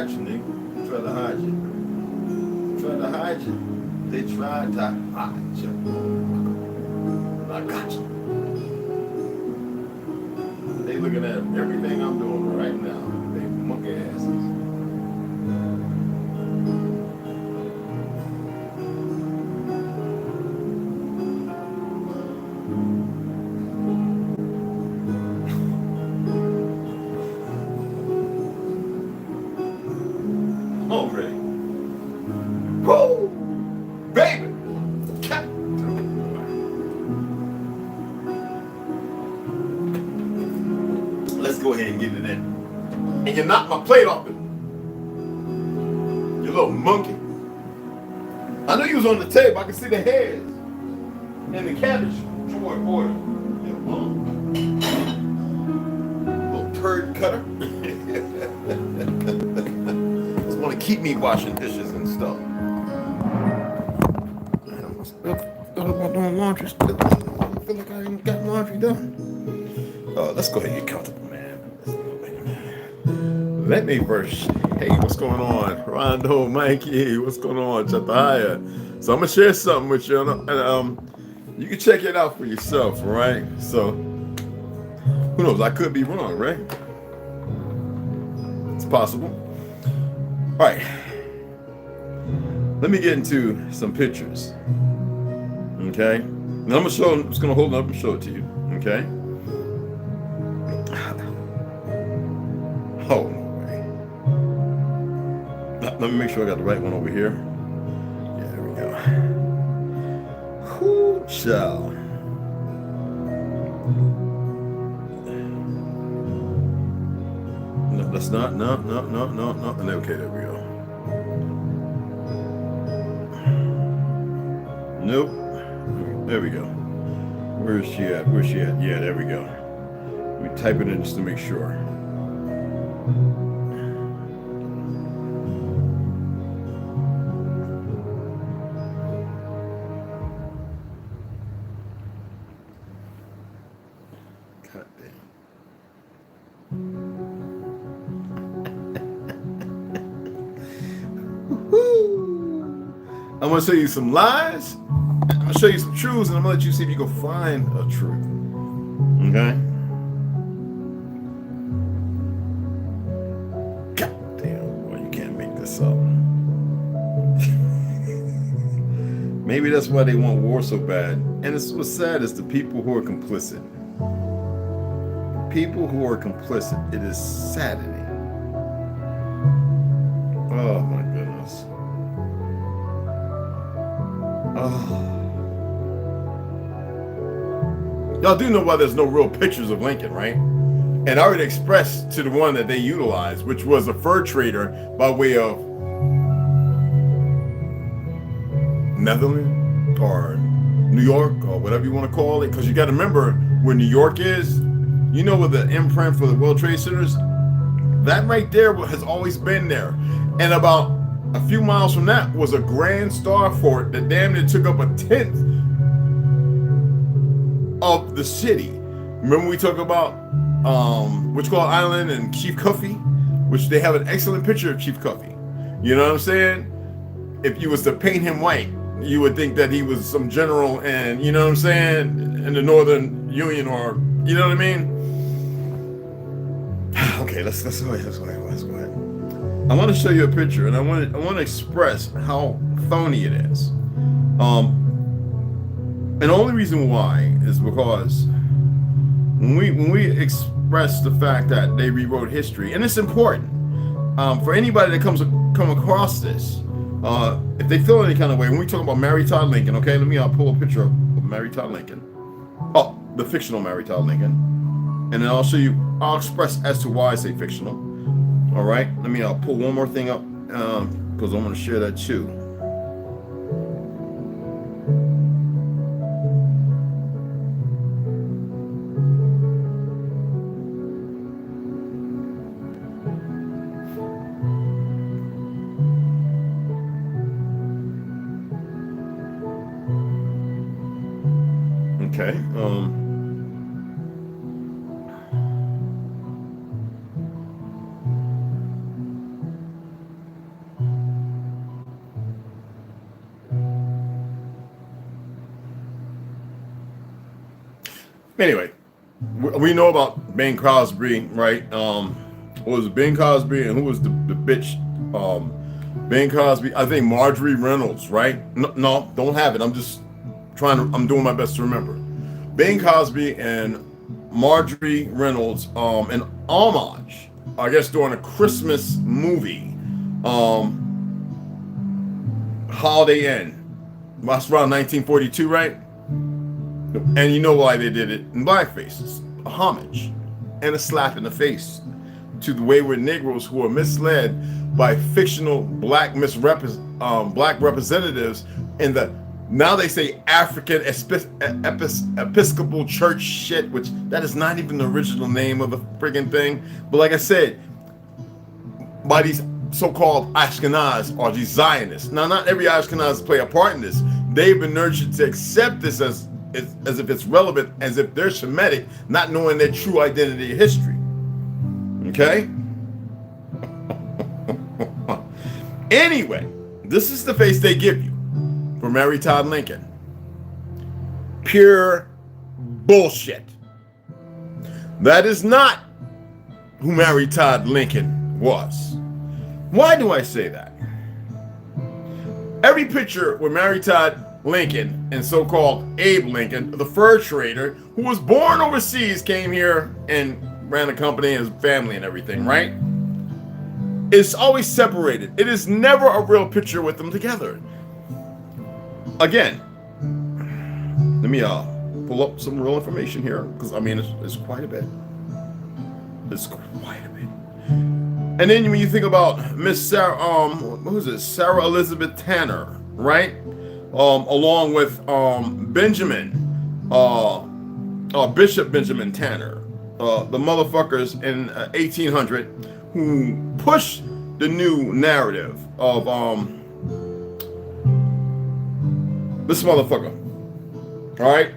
got you, nigga. Tried to hide you. Tried to hide you. They tried to hide you. I got you. They looking at everything I'm doing right now. They monkey asses. Already. Woo! Baby! Let's go ahead and get it in. And you knocked my plate off it. You little monkey. I knew you was on the table. I could see the heads. And the cabbage. Troy Boyle. You little turd cutter. Just want to keep me washing dishes and stuff. Thought about doing laundry. I feel like I ain't got laundry done. Let's go ahead and get comfortable, man. Let me first. Hey, what's going on? Rondo, Mikey, what's going on? Chatahaya. So I'm gonna share something with you, and you can check it out for yourself, right? So who knows? I could be wrong, right? It's possible. All right. Let me get into some pictures. Okay. And I'm just gonna hold it up and show it to you. Okay. Oh, no way. Let me make sure I got the right one over here. Yeah, there we go. Whoo, child. No, that's not. No. Okay, there we go. Nope. There we go. Where's she at? Yeah, there we go. We type it in just to make sure. God damn. I'm gonna show you some lies. I'm gonna show you some truths, and I'm gonna let you see if you can find a truth. Okay? God damn, boy, you can't make this up. Maybe that's why they want war so bad. And what's sad is the people who are complicit. People who are complicit. It is saddening. Oh my goodness. Oh. Y'all do know why there's no real pictures of Lincoln, right? And I already expressed to the one that they utilized, which was a fur trader by way of Netherlands or New York or whatever you want to call it. Because you got to remember where New York is, you know, with the imprint for the World Trade Centers, that right there has always been there. And about a few miles from that was a Grand Star Fort that damn near took up a tenth of the city. Remember we talk about Witchclaw Island and Chief Cuffy, which they have an excellent picture of Chief Cuffy. You know what I'm saying? If you was to paint him white, you would think that he was some general, and you know what I'm saying, in the Northern Union, or you know what I mean. Okay, let's go ahead. I want to show you a picture, and I want to express how phony it is. And the only reason why is because when we express the fact that they rewrote history, and it's important for anybody that come across this, if they feel any kind of way. When we talk about Mary Todd Lincoln, okay, let me pull a picture of Mary Todd Lincoln. Oh, the fictional Mary Todd Lincoln, and then I'll express as to why I say fictional. All right, let me pull one more thing up because I want to share that too. Okay. Anyway, we know about Bing Crosby, right? What was it, Bing Crosby, and who was the bitch? Bing Crosby. I think Marjorie Reynolds, right? No, don't have it. I'm just I'm doing my best to remember. Bing Crosby and Marjorie Reynolds, an homage, I guess, during a Christmas movie, Holiday Inn. That's around 1942, right? And you know why they did it in blackface. It's a homage and a slap in the face to the wayward Negroes who are misled by fictional black representatives in the, now they say, African Episcopal Church shit, which that is not even the original name of the friggin' thing. But like I said, by these so-called Ashkenaz or these Zionists. Now, not every Ashkenaz play a part in this. They've been nurtured to accept this as if it's relevant, as if they're Shemitic, not knowing their true identity and history. Okay? Anyway, this is the face they give you for Mary Todd Lincoln. Pure bullshit. That is not who Mary Todd Lincoln was. Why do I say that? Every picture with Mary Todd Lincoln and so-called Abe Lincoln, the fur trader who was born overseas, came here and ran a company and his family and everything, right? It's always separated. It is never a real picture with them together. Again, let me pull up some real information here, because I mean it's quite a bit. It's quite a bit. And then when you think about Miss Sarah, what was it, Sarah Elizabeth Tanner, right? Along with Benjamin, Bishop Benjamin Tanner, the motherfuckers in 1800 who pushed the new narrative of this motherfucker, all right,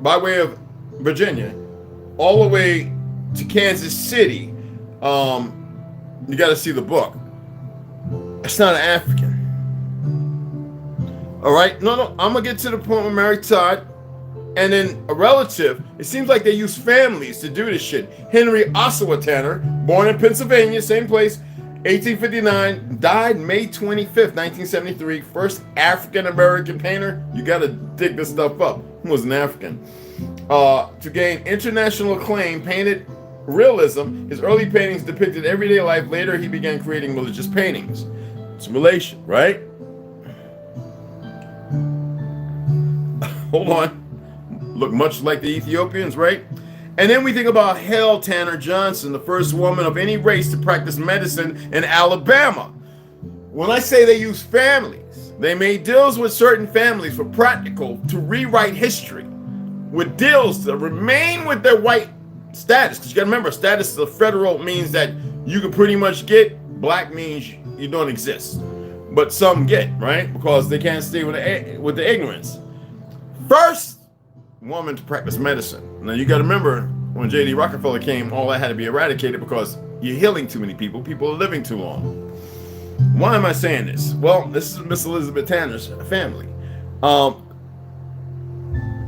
by way of Virginia, all the way to Kansas City. You got to see the book. It's not an African. All right, no, I'm gonna get to the point with Mary Todd, and then a relative. It seems like they use families to do this shit. Henry Ossawa Tanner, born in Pennsylvania, same place, 1859, died May 25th, 1973. First African American painter. You got to dig this stuff up. He was an African. To gain international acclaim, painted realism. His early paintings depicted everyday life. Later, he began creating religious paintings. It's relation, right? Hold on. Look much like the Ethiopians, right? And then we think about Hale Tanner Johnson, the first woman of any race to practice medicine in Alabama. When I say they use families, they made deals with certain families for practical to rewrite history, with deals to remain with their white status. Because you got to remember, status of federal means that you can pretty much get. Black means you don't exist. But some get, right? Because they can't stay with the ignorance. First woman to practice medicine. Now you got to remember, when J.D. Rockefeller came, all that had to be eradicated because you're healing too many people. People are living too long. Why am I saying this? Well, this is Miss Elizabeth Tanner's family.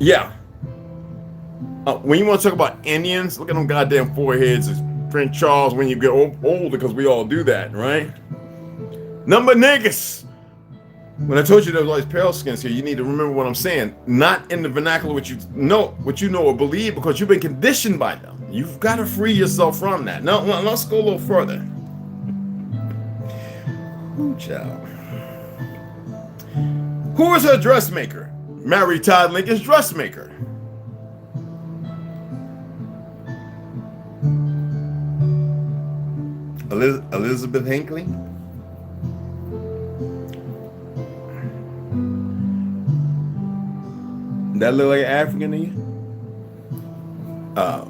Yeah. When you want to talk about Indians, look at them goddamn foreheads of Prince Charles when you get older, because we all do that, right? Number niggas. When I told you there was all these pale skins here, you need to remember what I'm saying. Not in the vernacular what you know or believe, because you've been conditioned by them. You've got to free yourself from that. Now, let's go a little further. Ooh, child. Who was her dressmaker? Mary Todd Lincoln's dressmaker. Elizabeth Hinckley. That look like African to you?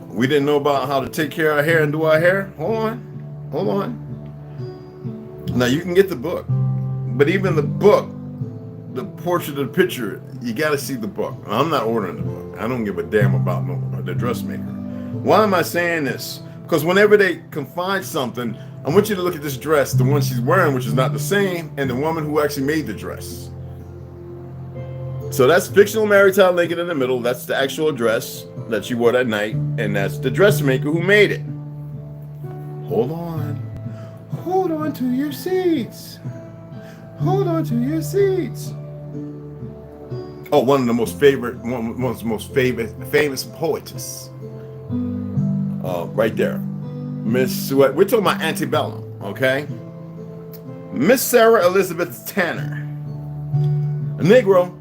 We didn't know about how to take care of our hair and do our hair. Hold on. Now you can get the book, but even the book, the portrait of the picture, you got to see the book. I'm not ordering the book. I don't give a damn about the dressmaker. Why am I saying this? Because whenever they can find something, I want you to look at this dress, the one she's wearing, which is not the same, and the woman who actually made the dress. So that's fictional Mary Todd Lincoln in the middle. That's the actual dress that she wore that night, and that's the dressmaker who made it. Hold on. Hold on to your seats. Hold on to your seats. Oh, one of the most famous poetess. Right there. Miss, we're talking about antebellum, okay? Miss Sarah Elizabeth Tanner. A Negro,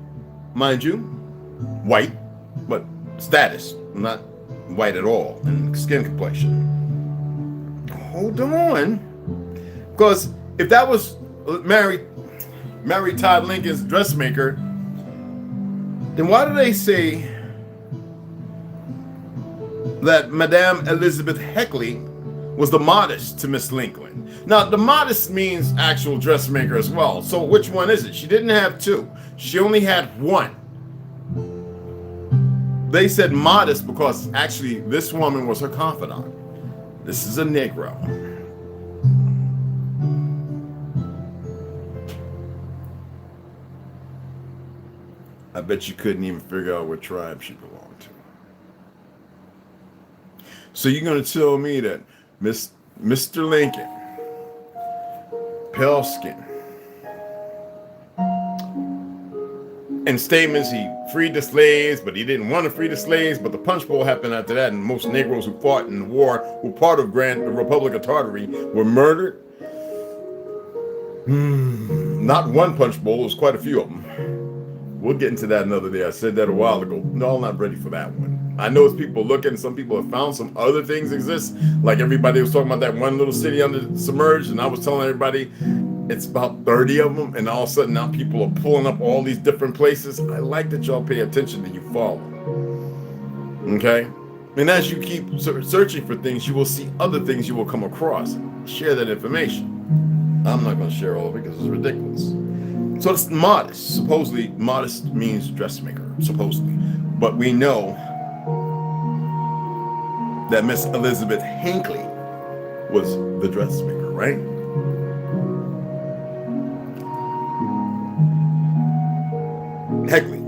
mind you, white, but status, not white at all in skin complexion. Hold on. Because if that was Mary Todd Lincoln's dressmaker, then why do they say that Madame Elizabeth Heckley was the modest to Miss Lincoln? Now, the modest means actual dressmaker as well. So which one is it? She didn't have two. She only had one. They said modest because actually this woman was her confidant. This is a Negro. I bet you couldn't even figure out what tribe she belonged to. So you're going to tell me that Mr. Lincoln, pale skin, in statements he freed the slaves, but he didn't want to free the slaves, but the punch bowl happened after that, and most Negroes who fought in the war, who part of the Republic of Tartary, were murdered. Not one punch bowl, it was quite a few of them. We'll get into that another day. I said that a while ago. No, I'm not ready for that one. I know as people looking, some people have found some other things exist. Like everybody was talking about that one little city under submerged, and I was telling everybody it's about 30 of them, and all of a sudden now people are pulling up all these different places. I like that y'all pay attention and you follow. Okay? And as you keep searching for things, you will see other things you will come across. Share that information. I'm not going to share all of it because it's ridiculous. So it's modest. Supposedly, modest means dressmaker, supposedly. But we know that Miss Elizabeth Hinckley was the dressmaker, right? Heckley.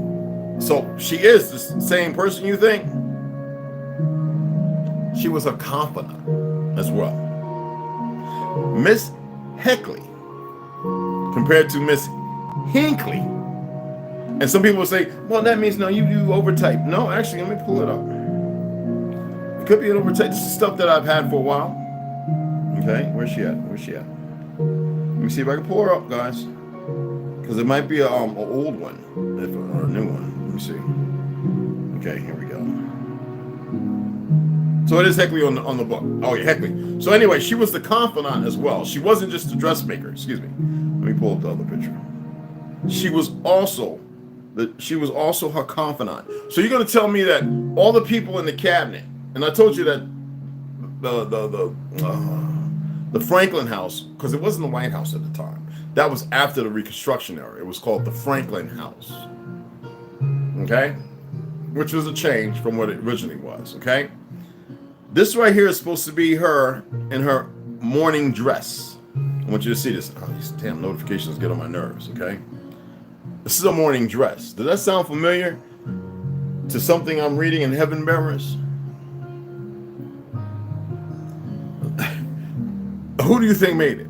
So she is the same person you think? She was a confidant as well. Miss Heckley compared to Miss Hinckley. And some people will say, well, that means no, you do overtype. No, actually, let me pull it up. It could be an overtype. This is stuff that I've had for a while. Okay, where's she at? Where's she at? Let me see if I can pull her up, guys. Because it might be an old one, or a new one. Let me see. Okay, here we go. So it is Heckley on the book. Oh yeah, Heckley. So anyway, she was the confidant as well. She wasn't just the dressmaker. Excuse me. Let me pull up the other picture. She was also her confidant. So you're going to tell me that all the people in the cabinet, and I told you that the Franklin House, because it wasn't the White House at the time. That was after the Reconstruction era. It was called the Franklin House. Okay? Which was a change from what it originally was. Okay? This right here is supposed to be her in her morning dress. I want you to see this. Oh, these damn notifications get on my nerves. Okay? This is a morning dress. Does that sound familiar to something I'm reading in Heaven Bearers? Who do you think made it?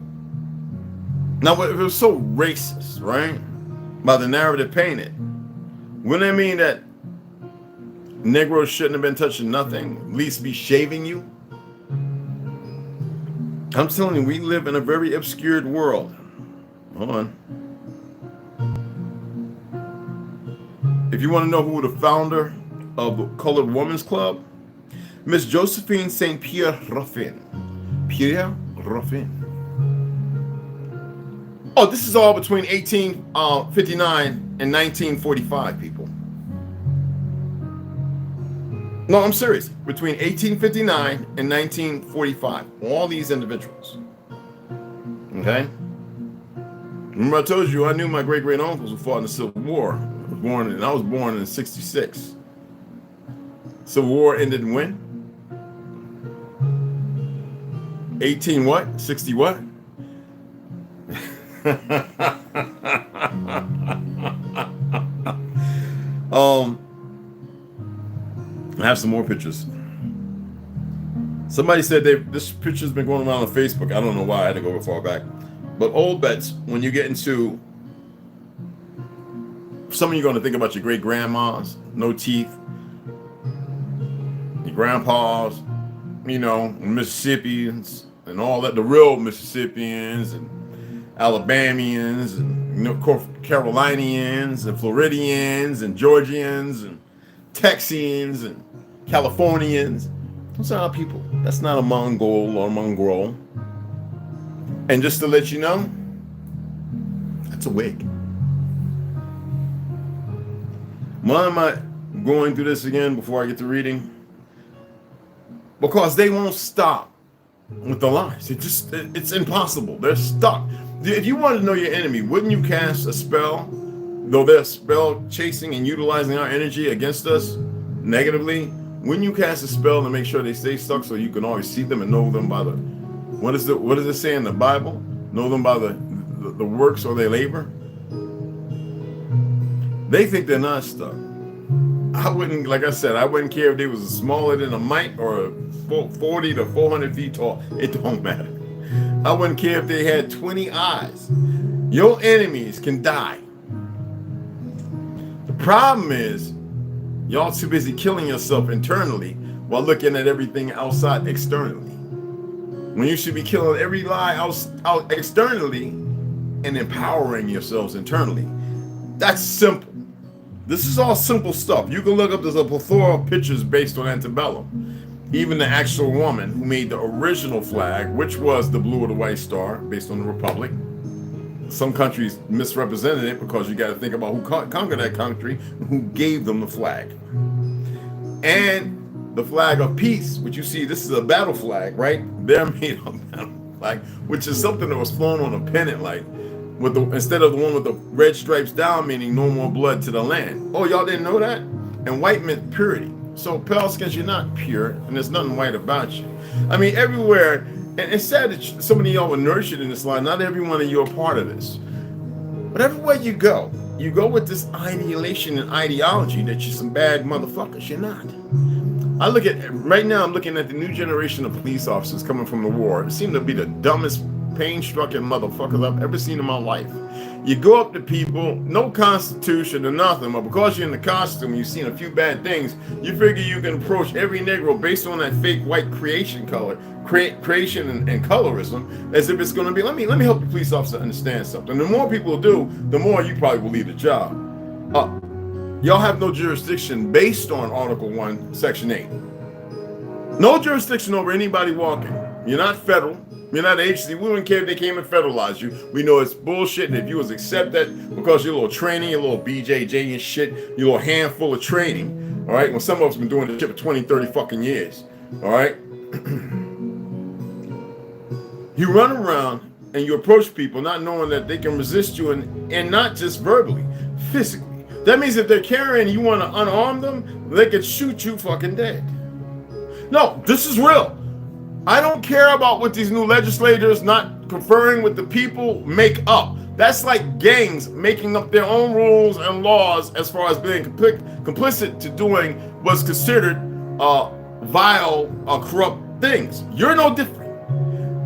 Now, if it was so racist, right, by the narrative painted, wouldn't it mean that Negroes shouldn't have been touching nothing, at least be shaving you? I'm telling you, we live in a very obscured world. Hold on. If you want to know who the founder of the Colored Women's Club, Miss Josephine St. Pierre Ruffin. Pierre Ruffin. Oh, this is all between 1859 and 1945, people. No, I'm serious. Between 1859 and 1945, all these individuals. Okay? Remember I told you I knew my great-great-uncles who fought in the Civil War. I was born in 66. Civil War ended when? 18 what? 60 what? have some more pictures. Somebody said this picture's been going around on Facebook. I don't know why I had to go far back. But old bets, when you get into, some of you are going to think about your great grandmas, no teeth, your grandpas, you know, Mississippians and all that, the real Mississippians and Alabamians and, you know, Carolinians and Floridians and Georgians and Texians and Californians. Those are our people. That's not a Mongol or a Mongrel. And just to let you know, that's a wig. Why am I going through this again before I get to reading? Because they won't stop with the lies. It's impossible. They're stuck. If you want to know your enemy, wouldn't you cast a spell, though they're spell chasing and utilizing our energy against us negatively? Wouldn't you cast a spell to make sure they stay stuck so you can always see them and know them by the, what does it say in the Bible? Know them by the works or their labor? They think they're not stuck. I wouldn't, like I said, I wouldn't care if they was smaller than a mite or 40 to 400 feet tall. It don't matter. I wouldn't care if they had 20 eyes. Your enemies can die. The problem is, y'all too busy killing yourself internally while looking at everything outside externally. When you should be killing every lie out externally and empowering yourselves internally. That's simple. This is all simple stuff. You can look up, there's a plethora of pictures based on antebellum. Even the actual woman who made the original flag, which was the blue or the white star, based on the Republic. Some countries misrepresented it because you got to think about who conquered that country, who gave them the flag. And the flag of peace, which you see, this is a battle flag, right? They're made of battle flag, which is something that was flown on a pennant, like with the, instead of the one with the red stripes down, meaning no more blood to the land. Oh, y'all didn't know that? And white meant purity. So pale skins, you're not pure, and there's nothing white about you. I mean, everywhere, and it's sad that some of y'all were nurtured in this line. Not every one of you are part of this. But everywhere you go with this ideation and ideology that you're some bad motherfuckers. You're not. I look at, right now I'm looking at the new generation of police officers coming from the war. It seemed to be the dumbest, pain-stricken motherfuckers I've ever seen in my life. You go up to people, no constitution or nothing, but because you're in the costume, you've seen a few bad things, you figure you can approach every Negro based on that fake white creation color, creation and colorism, as if it's going to be, let me help the police officer understand something. The more people do, the more you probably will leave the job. Y'all have no jurisdiction based on Article 1, Section 8. No jurisdiction over anybody walking. You're not federal. You're not an agency. We wouldn't care if they came and federalized you. We know it's bullshit, and if you was accept that because your little training, your little BJJ and shit, your little handful of training, all right? When some of us been doing this shit for 20, 30 fucking years, all right? You run around and you approach people not knowing that they can resist you, and not just verbally, physically. That means if they're carrying and you want to unarm them, they could shoot you fucking dead. No, this is real. I don't care about what these new legislators not conferring with the people make up. That's like gangs making up their own rules and laws as far as being complicit to doing what's considered vile or corrupt things. You're no different.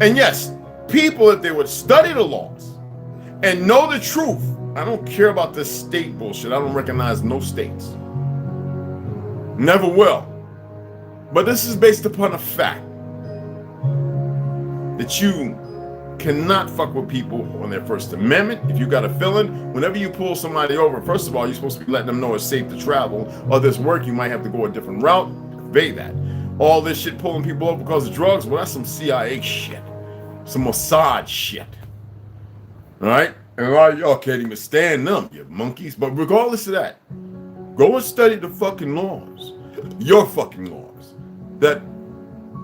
And yes, people, if they would study the laws and know the truth, I don't care about this state bullshit. I don't recognize no states. Never will. But this is based upon a fact that you cannot fuck with people on their First Amendment. If you got a feeling, whenever you pull somebody over, first of all, you're supposed to be letting them know it's safe to travel, or this work, you might have to go a different route. Convey that. All this shit pulling people over because of drugs, well, that's some CIA shit. Some Mossad shit. All right? And a lot of y'all can't even stand them, you monkeys. But regardless of that, go and study the fucking laws. Your fucking laws. That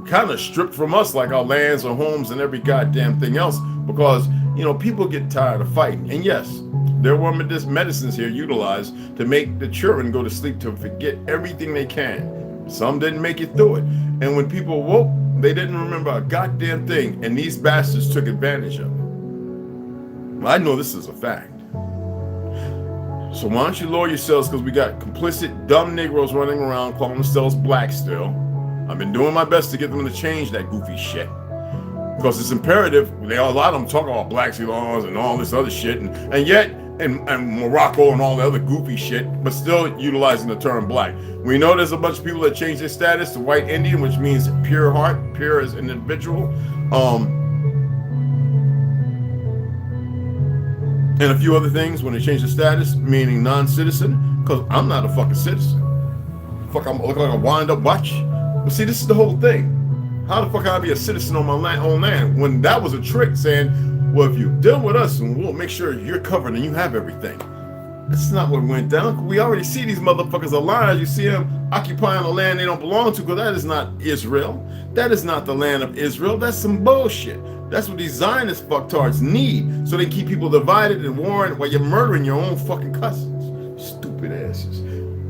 kind of stripped from us, like our lands or homes and every goddamn thing else, because, you know, people get tired of fighting. And yes, there were medicines here utilized to make the children go to sleep to forget everything they can. Some didn't make it through it. And when people woke, they didn't remember a goddamn thing, and these bastards took advantage of it. I know this is a fact. So why don't you lower yourselves, because we got complicit dumb Negroes running around calling themselves black still. I've been doing my best to get them to change that goofy shit, because it's imperative. A lot of them talk about black laws and all this other shit, and yet and Morocco and all the other goofy shit, but still utilizing the term black. We know there's a bunch of people that change their status to white Indian, which means pure heart, pure as an individual, and a few other things when they change the status, meaning non-citizen, because I'm not a fucking citizen. Fuck, I'm looking like a wind-up watch. But see, this is the whole thing. How the fuck can I be a citizen on my own land when that was a trick saying, well, if you deal with us and we'll make sure you're covered and you have everything. That's not what went down. We already see these motherfuckers alive. You see them occupying the land they don't belong to, because that is not Israel. That is not the land of Israel. That's some bullshit. That's what these Zionist fucktards need, so they keep people divided and warring while you're murdering your own fucking cousins. Stupid asses.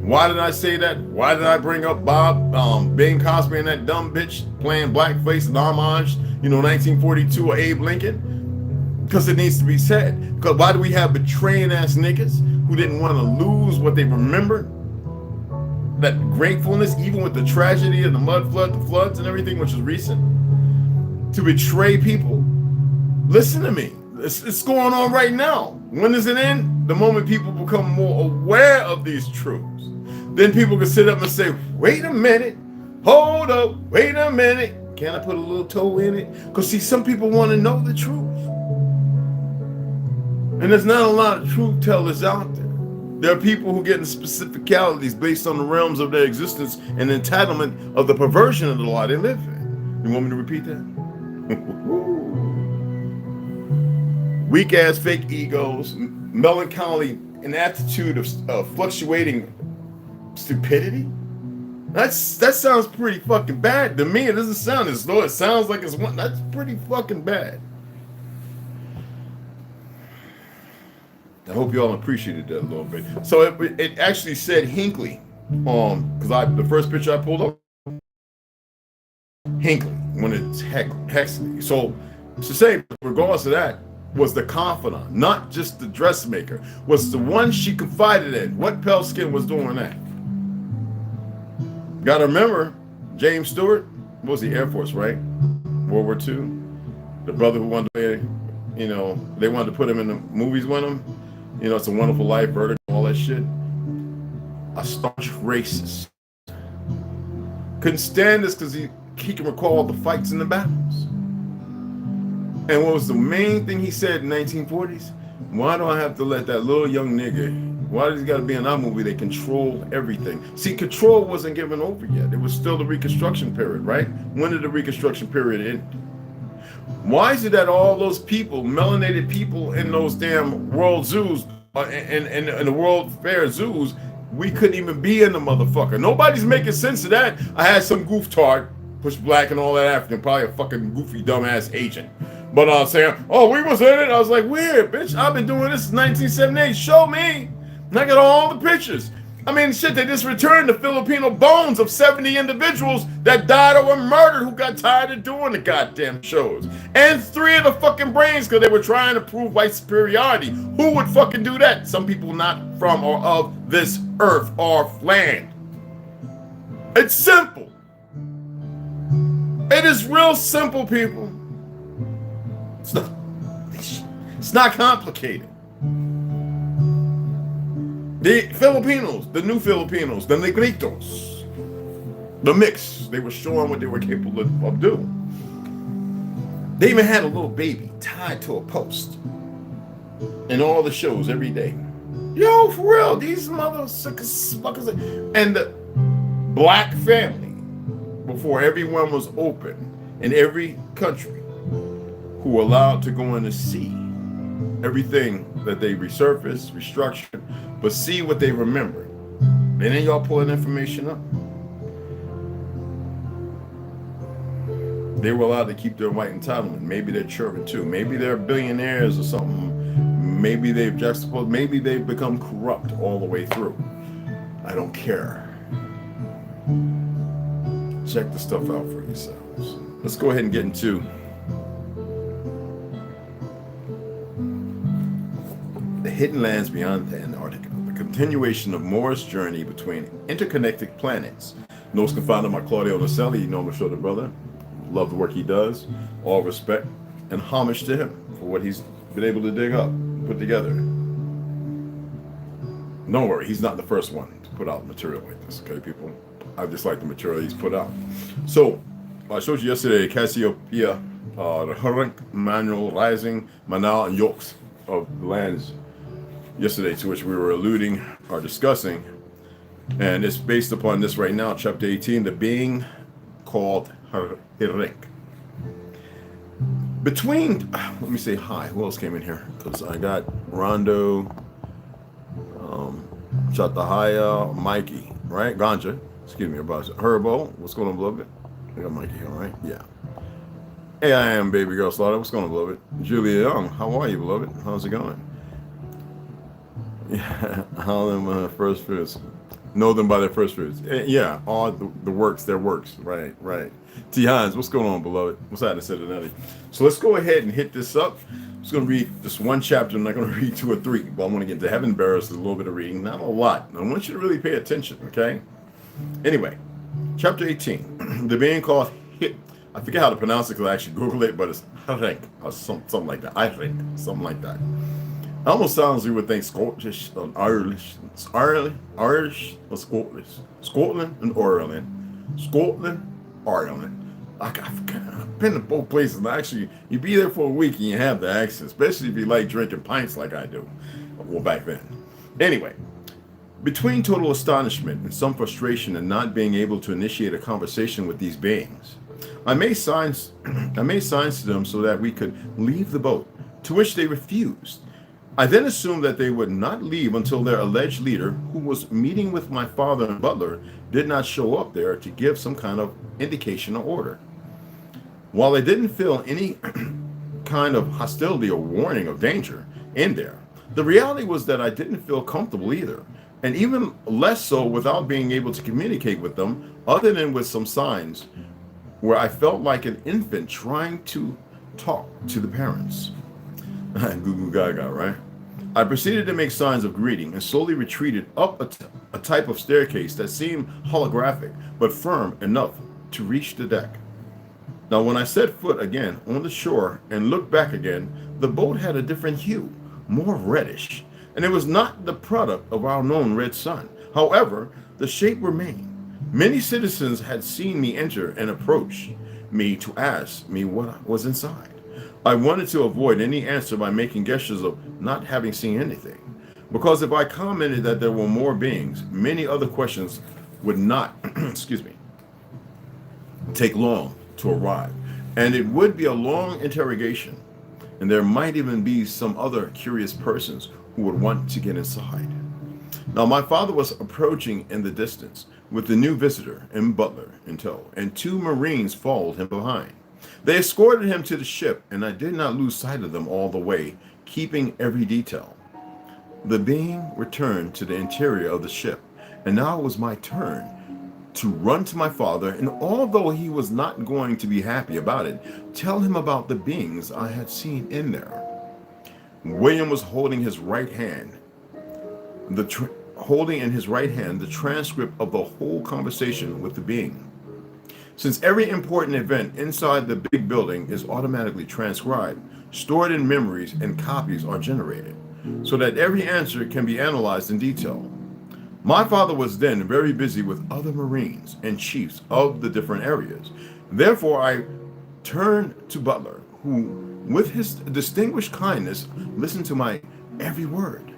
Why did I say that? Why did I bring up Bob, Bing Cosby and that dumb bitch playing blackface and homage, 1942 or Abe Lincoln? Because it needs to be said. Because why do we have betraying ass niggas who didn't want to lose what they remembered? That gratefulness, even with the tragedy of the mud flood, the floods and everything, which is recent, to betray people. Listen to me. It's going on right now. When does it end? The moment people become more aware of these truths. Then people can sit up and say, wait a minute, hold up, wait a minute. Can I put a little toe in it? Because see, some people want to know the truth. And there's not a lot of truth tellers out there. There are people who get in specificalities based on the realms of their existence and entitlement of the perversion of the law they live in. You want me to repeat that? Weak ass fake egos, melancholy, an attitude of fluctuating stupidity. That sounds pretty fucking bad to me. It doesn't sound as though it sounds like it's one. That's pretty fucking bad. I hope you all appreciated that a little bit. So it actually said Hinckley, because the first picture I pulled up, Hinckley, when it's Hexley. So to say, regardless of that, was the confidant, not just the dressmaker, was the one she confided in. What pale skin was doing that? Gotta remember, James Stewart was the Air Force, right? World War II. The brother who wanted to, they wanted to put him in the movies with him. It's a Wonderful Life, Vertigo, all that shit. A staunch racist. Couldn't stand this because he can recall the fights and the battles. And what was the main thing he said in the 1940s? Why do I have to let that little young nigga, why does he got to be in our movie? They control everything. See, control wasn't given over yet. It was still the Reconstruction period, right? When did the Reconstruction period end? Why is it that all those people, melanated people in those damn world zoos, in the world fair zoos, we couldn't even be in the motherfucker? Nobody's making sense of that. I had some gooftard, push black and all that African, probably a fucking goofy dumbass agent. But saying, oh, we was in it. I was like, weird, bitch. I've been doing this since 1978. Show me. And I got all the pictures. I mean, shit, they just returned the Filipino bones of 70 individuals that died or were murdered who got tired of doing the goddamn shows. And 3 of the fucking brains because they were trying to prove white superiority. Who would fucking do that? Some people not from or of this earth or land. It's simple. It is real simple, people. It's not complicated. The Filipinos, the new Filipinos, the negritos, the mix, they were showing what they were capable of doing. They even had a little baby tied to a post in all the shows every day. Yo, for real, these motherfuckers. And the black family, before everyone was open in every country, who were allowed to go in and see everything that they resurfaced, restructured, but see what they remember. And then y'all pulling information up. They were allowed to keep their white entitlement. Maybe they're children too. Maybe they're billionaires or something. Maybe they've juxtaposed. Maybe they've become corrupt all the way through. I don't care. Check the stuff out for yourselves. Let's go ahead and get into the hidden lands beyond the Antarctica, the continuation of Moore's journey between interconnected planets. Notes can find on my Claudio Naselli, you know him, show the brother. Love the work he does. All respect and homage to him for what he's been able to dig up, put together. Don't worry, he's not the first one to put out material like this, okay, people? I just like the material he's put out. So, I showed you yesterday Cassiopeia, the Hurunk manual rising, Manal, and yokes of the lands yesterday, to which we were alluding or discussing. And it's based upon this right now, chapter 18, the being called Herink. Between, let me say hi, who else came in here? Because I got Rondo, Chatahaya, Mikey, right? Ganja, excuse me, about Herbo, what's going on, beloved? I got Mikey here, right? Yeah. Hey, I am baby girl Slaughter, what's going on, beloved? Julia Young, how are you, beloved? How's it going? Yeah, how them first fruits. Know them by their first fruits. Yeah, all the works, their works. Right, right. T. Hines, what's going on, beloved? What's happening, Cincinnati? So let's go ahead and hit this up. I'm just going to read just one chapter. I'm not going to read 2 or 3, but I want to get to Heaven Bearers. There's a little bit of reading, not a lot. I want you to really pay attention, okay? Anyway, chapter 18. The being called Hit. I forget how to pronounce it because I actually Googled it, but it's Harek or something like that. I think something like that. It almost sounds you would think Scottish or Irish, Irish or Scottish, Scotland and Ireland, Scotland, Ireland. I've been to both places. And actually, you be there for a week and you have the accent, especially if you like drinking pints like I do. Well, back then. Anyway, between total astonishment and some frustration in not being able to initiate a conversation with these beings, I made signs to them so that we could leave the boat, to which they refused. I then assumed that they would not leave until their alleged leader, who was meeting with my father and butler, did not show up there to give some kind of indication or order. While I didn't feel any kind of hostility or warning of danger in there, the reality was that I didn't feel comfortable either, and even less so without being able to communicate with them, other than with some signs where I felt like an infant trying to talk to the parents. Goo goo gaga, right? I proceeded to make signs of greeting and slowly retreated up a type of staircase that seemed holographic but firm enough to reach the deck. Now, when I set foot again on the shore and looked back again, the boat had a different hue, more reddish, and it was not the product of our known red sun. However, the shape remained. Many citizens had seen me enter and approach me to ask me what was inside. I wanted to avoid any answer by making gestures of not having seen anything, because if I commented that there were more beings, many other questions would not, excuse me, take long to arrive, and it would be a long interrogation, and there might even be some other curious persons who would want to get inside. Now, my father was approaching in the distance with the new visitor and butler in tow, and 2 Marines followed him behind. They escorted him to the ship, and I did not lose sight of them all the way, keeping every detail. The being returned to the interior of the ship, and now it was my turn to run to my father, and although he was not going to be happy about it, tell him about the beings I had seen in there. William was holding his right hand, holding in his right hand the transcript of the whole conversation with the being. Since every important event inside the big building is automatically transcribed, stored in memories, and copies are generated, so that every answer can be analyzed in detail. My father was then very busy with other Marines and chiefs of the different areas. Therefore, I turned to Butler, who, with his distinguished kindness, listened to my every word.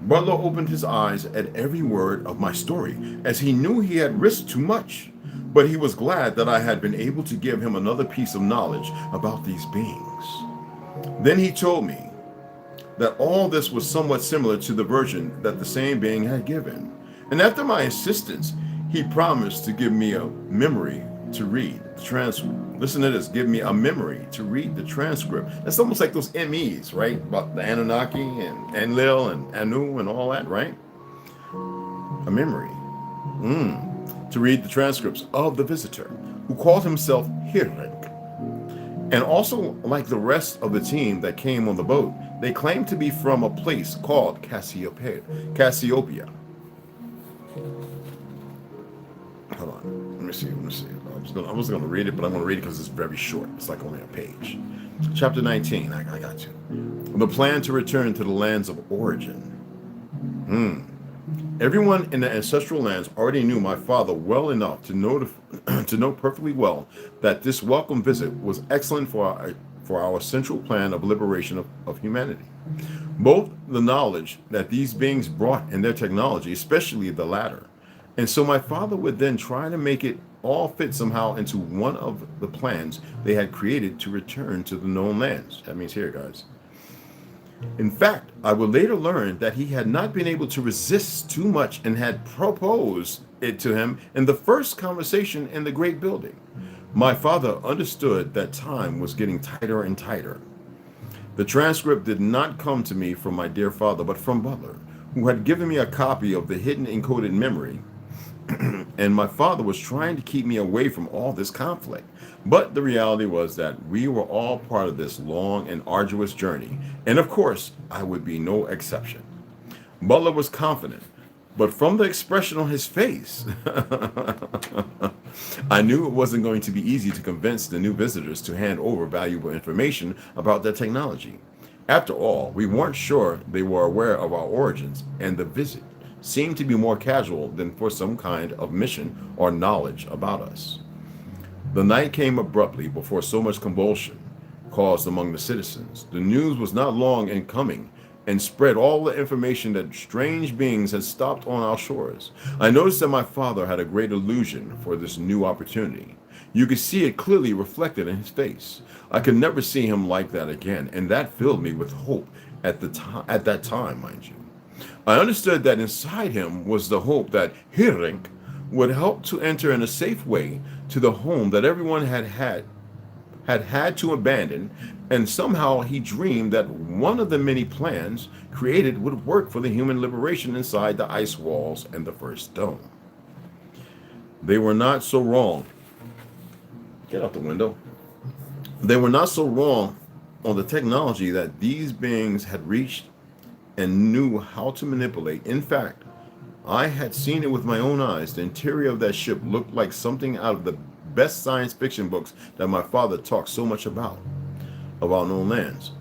Butler opened his eyes at every word of my story, as he knew he had risked too much. But he was glad that I had been able to give him another piece of knowledge about these beings. Then he told me that all this was somewhat similar to the version that the same being had given. And after my insistence, he promised to give me a memory to read the transcript. Listen to this, give me a memory to read the transcript. That's almost like those MEs, right? About the Anunnaki and Enlil and Anu and all that, right? A memory. To read the transcripts of the visitor, who called himself Herink. And also, like the rest of the team that came on the boat, they claimed to be from a place called Cassiopeia. Hold on. Let me see. I was gonna read it, but I'm gonna read it because it's very short. It's like only a page. Chapter 19. I got you. The plan to return to the lands of origin. Everyone in the ancestral lands already knew my father well enough to know to know perfectly well that this welcome visit was excellent for our central plan of liberation of humanity. Both the knowledge that these beings brought in their technology, especially the latter. And so my father would then try to make it all fit somehow into one of the plans they had created to return to the known lands. That means here, guys. In fact, I would later learn that he had not been able to resist too much and had proposed it to him in the first conversation in the great building. My father understood that time was getting tighter and tighter. The transcript did not come to me from my dear father, but from Butler, who had given me a copy of the hidden encoded memory. And my father was trying to keep me away from all this conflict. But the reality was that we were all part of this long and arduous journey, and of course, I would be no exception. Butler was confident, but from the expression on his face, I knew it wasn't going to be easy to convince the new visitors to hand over valuable information about their technology. After all, we weren't sure they were aware of our origins, and the visit seemed to be more casual than for some kind of mission or knowledge about us. The night came abruptly before so much convulsion caused among the citizens. The news was not long in coming and spread all the information that strange beings had stopped on our shores. I noticed that my father had a great illusion for this new opportunity. You could see it clearly reflected in his face. I could never see him like that again, and that filled me with hope at that time, mind you. I understood that inside him was the hope that Hirik would help to enter in a safe way to the home that everyone had to abandon, and somehow he dreamed that one of the many plans created would work for the human liberation inside the ice walls and the first dome. They were not so wrong. Get out the window. They were not so wrong on the technology that these beings had reached and knew how to manipulate. In fact, I had seen it with my own eyes. The interior of that ship looked like something out of the best science fiction books that my father talked so much about known lands.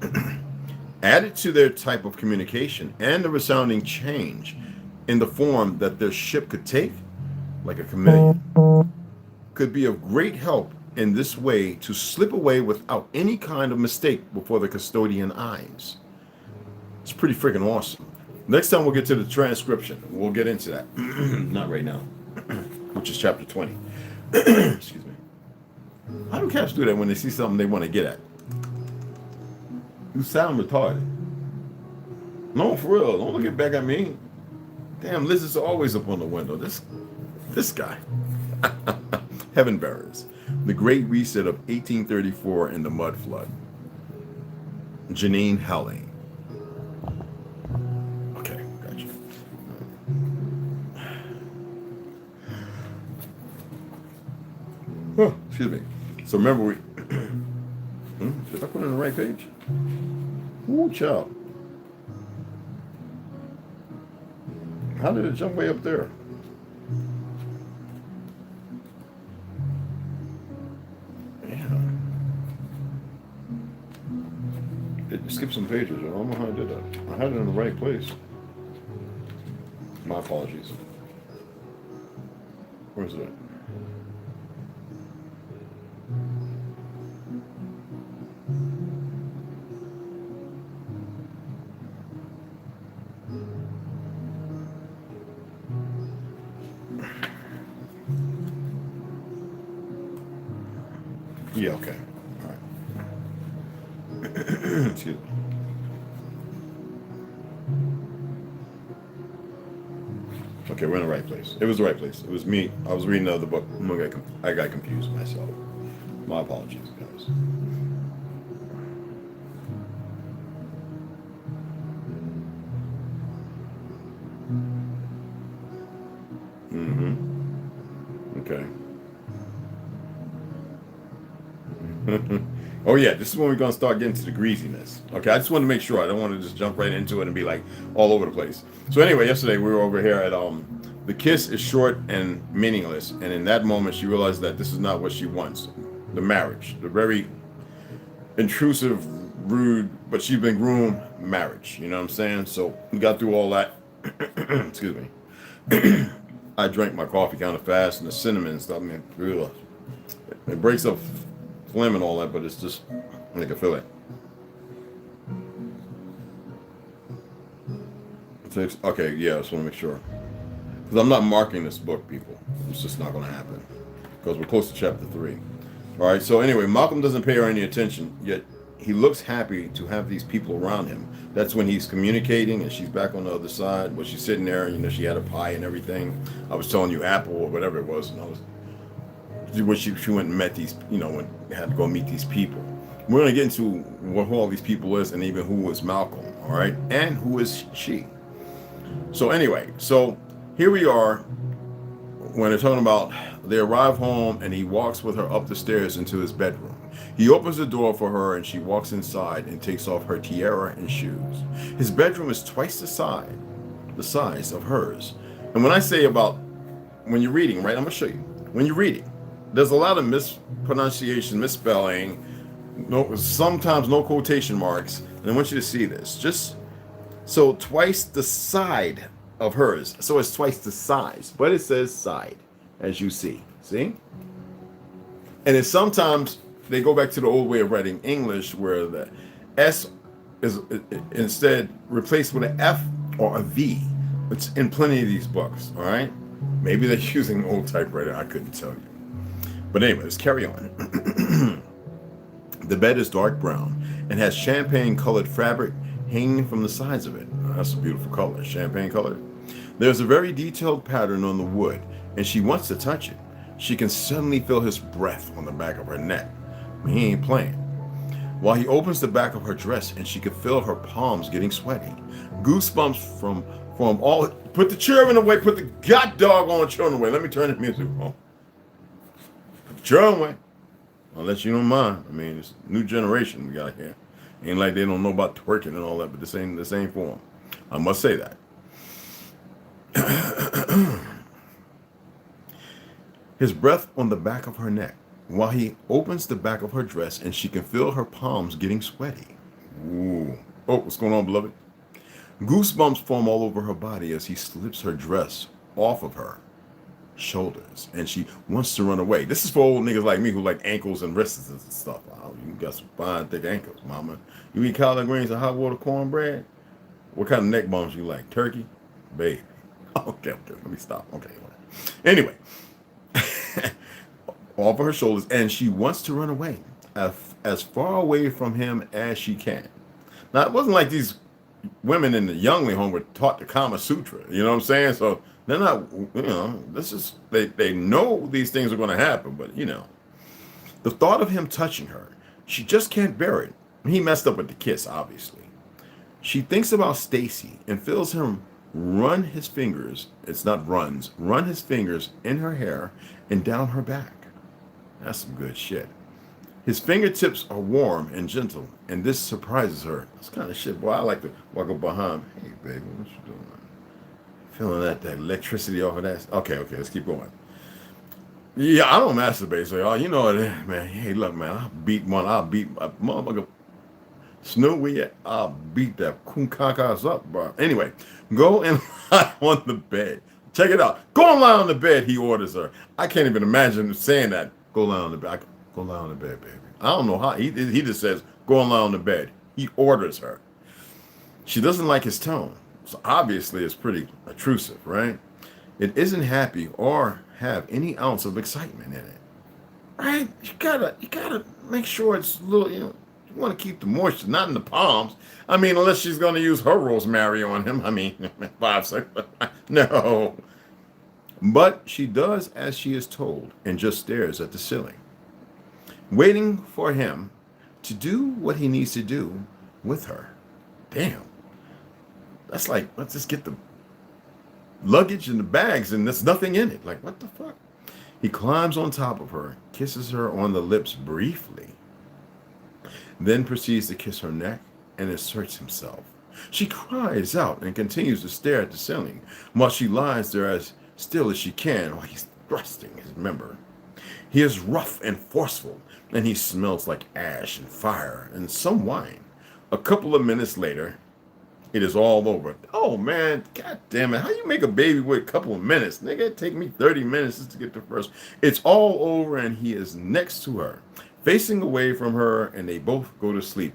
Added to their type of communication and the resounding change in the form that their ship could take, like a chameleon, could be of great help in this way to slip away without any kind of mistake before the custodian eyes. It's pretty freaking awesome. Next time we'll get to the transcription. We'll get into that. Not right now. Which is chapter 20. Excuse me. How do cats do that when they see something they want to get at? You sound retarded. No, for real. Don't look it back at me. Damn, lizards are always up on the window. This guy. Heaven Bearers. The Great Reset of 1834 and the Mud Flood. Janine Halling. Oh, excuse me. So remember we... did I put it on the right page? Ooh, child. How did it jump way up there? Yeah. It skipped some pages. I don't know how I did that. I had it in the right place. My apologies. Where's it? Yeah, okay. All right. Excuse me. Okay, we're in the right place. It was the right place. It was me. I was reading the other book. I got confused myself. My apologies, guys. Okay. Oh yeah, this is when we're gonna start getting to the greasiness. Okay, I just want to make sure. I don't want to just jump right into it and be like all over the place. So anyway, yesterday we were over here at the kiss is short and meaningless, and in that moment she realized that this is not what she wants. The marriage, the very intrusive, rude, but she's been groomed marriage. You know what I'm saying? So we got through all that. Excuse me. I drank my coffee kind of fast, and the cinnamon and stuff. I mean, ugh. It breaks up phlegm and all that, but it's just, I can feel it. Okay, yeah, I just want to make sure. Because I'm not marking this book, people. It's just not going to happen. Because we're close to chapter 3. All right, so anyway, Malcolm doesn't pay her any attention, yet he looks happy to have these people around him. That's when he's communicating, and she's back on the other side. Well, she's sitting there, you know, she had a pie and everything. I was telling you apple or whatever it was, and I was... when she went and met these, you know, when had to go meet these people. We're going to get into who all these people is, and even who is Malcolm, all right, and who is she. So anyway, so here we are when they're talking about they arrive home, and he walks with her up the stairs into his bedroom. He opens the door for her, and she walks inside and takes off her tiara and shoes. His bedroom is twice the size of hers. And when I say about when you're reading, right, I'm going to show you. When you're reading, there's a lot of mispronunciation, misspelling, sometimes no quotation marks, and I want you to see this. Just so twice the side of hers, so it's twice the size, but it says side, as you see. See? And it's sometimes they go back to the old way of writing English, where the S is instead replaced with an F or a V. It's in plenty of these books. All right, maybe they're using an old typewriter. I couldn't tell you. But anyway, let's carry on. The bed is dark brown and has champagne-colored fabric hanging from the sides of it. Oh, that's a beautiful color, champagne-colored. There's a very detailed pattern on the wood, and she wants to touch it. She can suddenly feel his breath on the back of her neck. He ain't playing. While he opens the back of her dress, and she can feel her palms getting sweaty. Goosebumps from all... Put the children away. Put the god doggone children away. Let me turn the music on. Children away. Unless you don't mind. I mean, it's a new generation we got here. Ain't like they don't know about twerking and all that, but this ain't for them. I must say that. His breath on the back of her neck, while he opens the back of her dress, and she can feel her palms getting sweaty. Ooh. Oh, what's going on, beloved? Goosebumps form all over her body as he slips her dress off of her shoulders, and she wants to run away. This is for old niggas like me who like ankles and wrists and stuff. Oh, you got some fine thick ankles, mama. You eat collard greens and hot water cornbread? What kind of neck bones you like? Turkey? Baby. Okay, let me stop. Okay. Anyway, off of her shoulders, and she wants to run away as far away from him as she can. Now, it wasn't like these women in the Youngling home were taught the Kama Sutra. You know what I'm saying? So they're not, you know, this is, they know these things are going to happen, but, you know, the thought of him touching her, she just can't bear it. He messed up with the kiss, obviously. She thinks about Stacy and feels him run his fingers, it's not runs, run his fingers in her hair and down her back. That's some good shit. His fingertips are warm and gentle, and this surprises her. That's kind of shit, boy. I like to walk up behind. Hey, baby, what you doing? Feeling that electricity off of that? Okay, let's keep going. Yeah, I don't masturbate, so you know it, man. Hey, look, man, I'll beat a motherfucker. Snowy, I'll beat that kunkakas up, bro. Anyway, go and lie on the bed. Check it out. Go and lie on the bed, he orders her. I can't even imagine saying that. Go lie on the bed. Go lie on the bed, baby. I don't know how. He just says, go and lie on the bed. He orders her. She doesn't like his tone. So obviously it's pretty intrusive, right? It isn't happy or have any ounce of excitement in it. Right? You gotta make sure it's a little, you know, you want to keep the moisture, not in the palms. I mean, unless she's going to use her rosemary on him. I mean, 5 seconds. No. But she does as she is told and just stares at the ceiling, waiting for him to do what he needs to do with her. Damn. That's like, let's just get the luggage and the bags and there's nothing in it. Like, what the fuck? He climbs on top of her, kisses her on the lips briefly. then proceeds to kiss her neck and inserts himself. She cries out and continues to stare at the ceiling while she lies there as still as she can while he's thrusting his member. He is rough and forceful, and he smells like ash and fire and some wine. A couple of minutes later, it is all over. Oh man, god damn it. How you make a baby with a couple of minutes? Nigga, it take me 30 minutes just to get the first. It's all over and he is next to her, facing away from her, and they both go to sleep.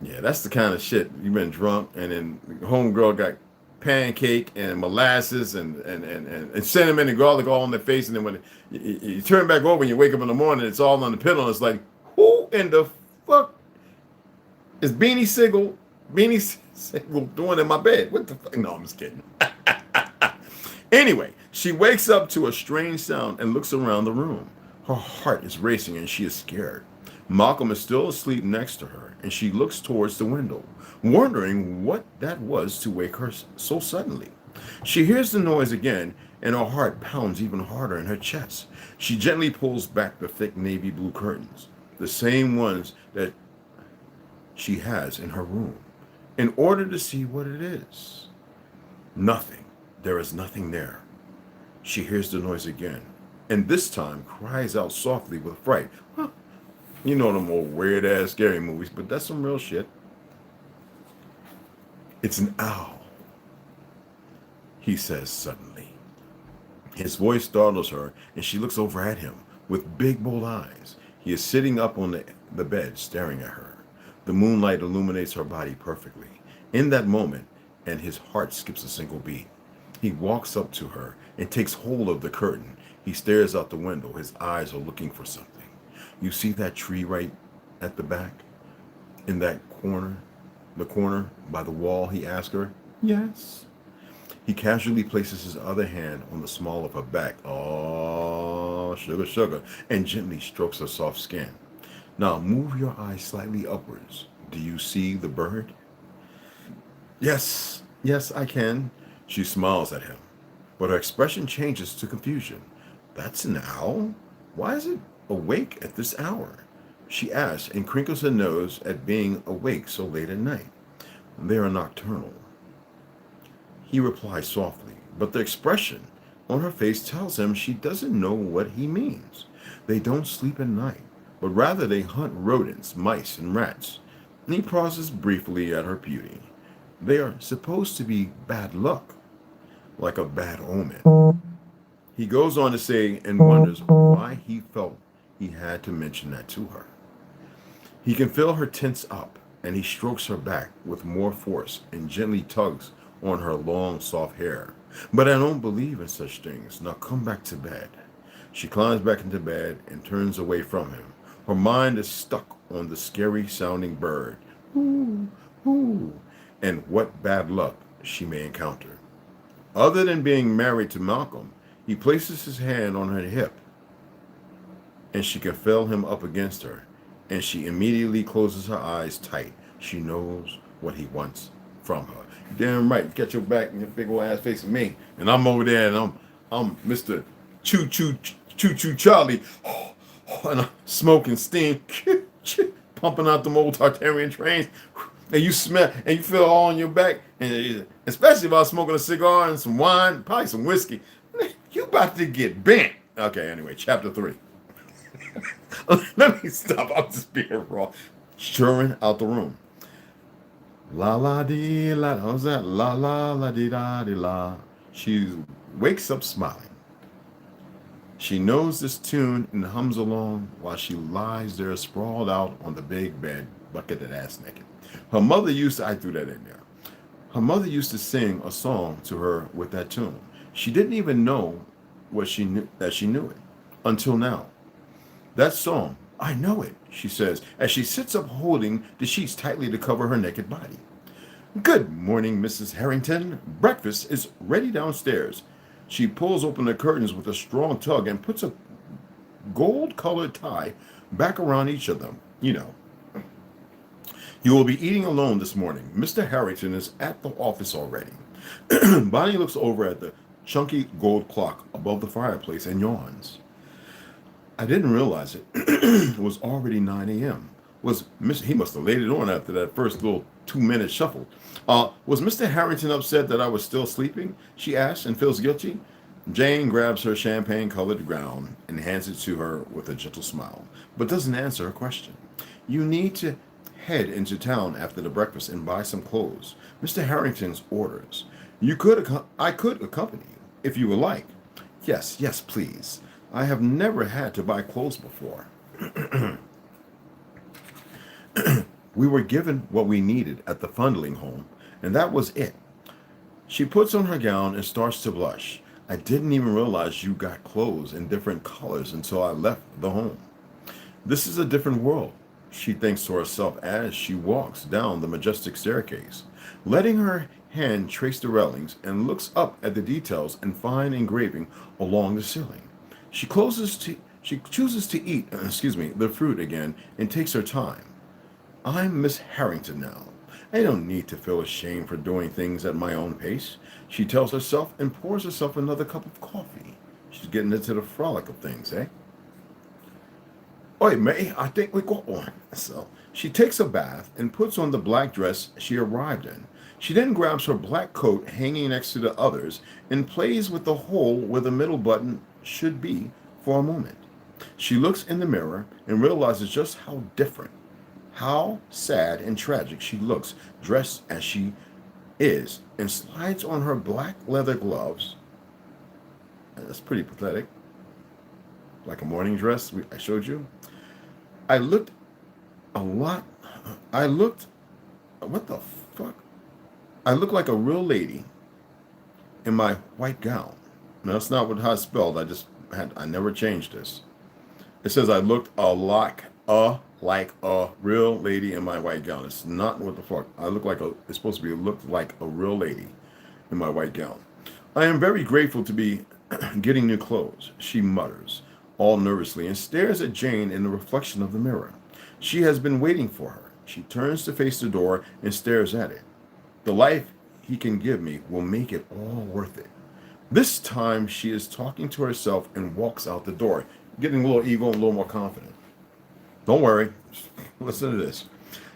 Yeah, that's the kind of shit. You've been drunk and then homegirl got pancake and molasses and cinnamon and garlic all on their face, and then when you turn back over and you wake up in the morning, it's all on the pillow, and it's like, who in the fuck is Beanie Sigel doing in my bed? What the fuck? No, I'm just kidding. Anyway, she wakes up to a strange sound and looks around the room. Her heart is racing and she is scared. Malcolm is still asleep next to her, and she looks towards the window, wondering what that was to wake her so suddenly. She hears the noise again, and her heart pounds even harder in her chest. She gently pulls back the thick navy blue curtains, the same ones that she has in her room, in order to see what it is. Nothing. There is nothing there. She hears the noise again, and this time cries out softly with fright. Huh. You know them old weird-ass scary movies, but that's some real shit. It's an owl, he says suddenly. His voice startles her, and she looks over at him with big, bold eyes. He is sitting up on the bed, staring at her. The moonlight illuminates her body perfectly. In that moment, and his heart skips a single beat, he walks up to her and takes hold of the curtain. He stares out the window. His eyes are looking for something. You see that tree right at the back? In that corner? The corner by the wall, he asks her. Yes. He casually places his other hand on the small of her back. Oh, sugar, sugar. And gently strokes her soft skin. Now move your eyes slightly upwards. Do you see the bird? Yes, I can. She smiles at him, but her expression changes to confusion. That's an owl? Why is it awake at this hour? She asks and crinkles her nose at being awake so late at night. They are nocturnal. He replies softly, but the expression on her face tells him she doesn't know what he means. They don't sleep at night, but rather they hunt rodents, mice, and rats. And he pauses briefly at her beauty. They are supposed to be bad luck, like a bad omen. He goes on to say and wonders why he felt he had to mention that to her. He can feel her tense up, and he strokes her back with more force and gently tugs on her long, soft hair. But I don't believe in such things. Now come back to bed. She climbs back into bed and turns away from him. Her mind is stuck on the scary sounding bird. Ooh, ooh, and what bad luck she may encounter. Other than being married to Malcolm, he places his hand on her hip, and she can feel him up against her, and she immediately closes her eyes tight. She knows what he wants from her. Damn right, get your back and your big old ass facing me, and I'm over there, and I'm Mr. Choo Choo Charlie, and I'm smoking steam, pumping out them old Tartarian trains, and you smell, and you feel all on your back, and especially if I was smoking a cigar and some wine, probably some whiskey, you about to get bent. Okay, anyway, chapter 3. Let me stop. I'm just being raw. Churring out the room. La la dee la. How's that? La la la dee da dee la. She wakes up smiling. She knows this tune and hums along while she lies there sprawled out on the big bed, bucketed ass naked. Her mother used to, I threw that in there. Her mother used to sing a song to her with that tune. She didn't even know what she knew, that she knew it until now. That song, I know it, she says, as she sits up holding the sheets tightly to cover her naked body. Good morning, Mrs. Harrington. Breakfast is ready downstairs. She pulls open the curtains with a strong tug and puts a gold-colored tie back around each of them. You know. You will be eating alone this morning. Mr. Harrington is at the office already. Bonnie looks over at the chunky gold clock above the fireplace and yawns. I didn't realize it. It was already 9 a.m. He must have laid it on after that first little 2-minute shuffle. Was Mr. Harrington upset that I was still sleeping? She asks and feels guilty. Jane grabs her champagne-colored gown and hands it to her with a gentle smile, but doesn't answer her question. You need to head into town after the breakfast and buy some clothes. Mr. Harrington's orders. I could accompany you, if you would like. Yes, yes, please. I have never had to buy clothes before. We were given what we needed at the Fundling home, and that was it. She puts on her gown and starts to blush. I didn't even realize you got clothes in different colors until I left the home. This is a different world, she thinks to herself as she walks down the majestic staircase, letting her hand trace the railings and looks up at the details and fine engraving along the ceiling. She chooses to eat, the fruit again and takes her time. I'm Miss Harrington now. I don't need to feel ashamed for doing things at my own pace, she tells herself and pours herself another cup of coffee. She's getting into the frolic of things, eh? Oi, May, I think we got one. So she takes a bath and puts on the black dress she arrived in. She then grabs her black coat hanging next to the others and plays with the hole where the middle button should be for a moment. She looks in the mirror and realizes just how different, how sad and tragic she looks dressed as she is, and slides on her black leather gloves. That's pretty pathetic. Like a morning dress I showed you. What the fuck? I look like a real lady in my white gown. No, that's not how it's spelled. I never changed this. It says I looked like a real lady in my white gown. It's not what the fuck. It's supposed to be looked like a real lady in my white gown. I am very grateful to be getting new clothes, she mutters, all nervously, and stares at Jane in the reflection of the mirror. She has been waiting for her. She turns to face the door and stares at it. The life he can give me will make it all worth it. This time she is talking to herself and walks out the door, getting a little ego and a little more confident. Don't worry. Listen to this.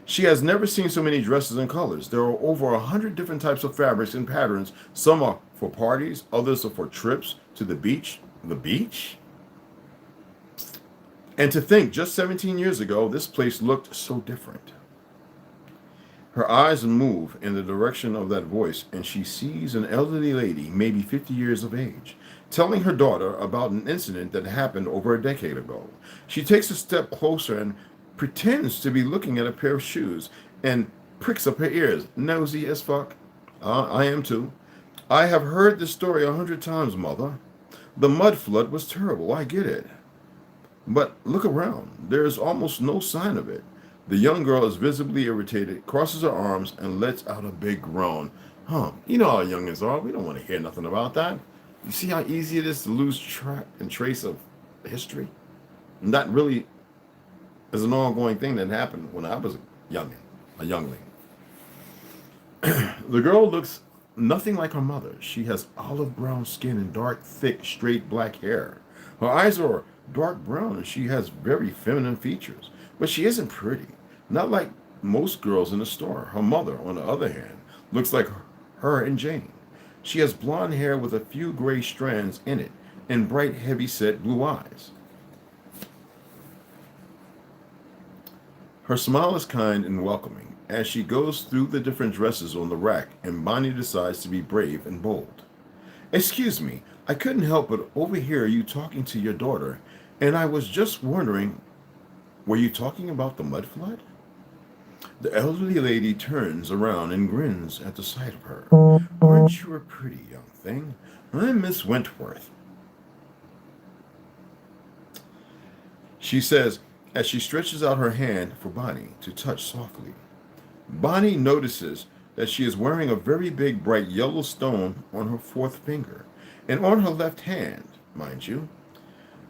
She has never seen so many dresses and colors. There are over 100 different types of fabrics and patterns. Some are for parties, others are for trips to the beach. The beach? And to think, just 17 years ago, this place looked so different. Her eyes move in the direction of that voice, and she sees an elderly lady, maybe 50 years of age, telling her daughter about an incident that happened over a decade ago. She takes a step closer and pretends to be looking at a pair of shoes and pricks up her ears, nosy as fuck. I am too. I have heard this story 100 times, Mother. The mud flood was terrible, I get it. But look around. There is almost no sign of it. The young girl is visibly irritated, crosses her arms, and lets out a big groan. You know how youngins are. We don't want to hear nothing about that. You see how easy it is to lose track and trace of history? And that really is an ongoing thing that happened when I was a youngling. The girl looks nothing like her mother. She has olive brown skin and dark, thick, straight black hair. Her eyes are dark brown and she has very feminine features. But she isn't pretty. Not like most girls in the store. Her mother, on the other hand, looks like her and Jane. She has blonde hair with a few gray strands in it and bright, heavy-set blue eyes. Her smile is kind and welcoming as she goes through the different dresses on the rack, and Bonnie decides to be brave and bold. Excuse me, I couldn't help but overhear you talking to your daughter, and I was just wondering, were you talking about the mud flood? The elderly lady turns around and grins at the sight of her. Aren't you a pretty young thing? I'm Miss Wentworth, she says as she stretches out her hand for Bonnie to touch softly. Bonnie notices that she is wearing a very big bright yellow stone on her fourth finger, and on her left hand, mind you.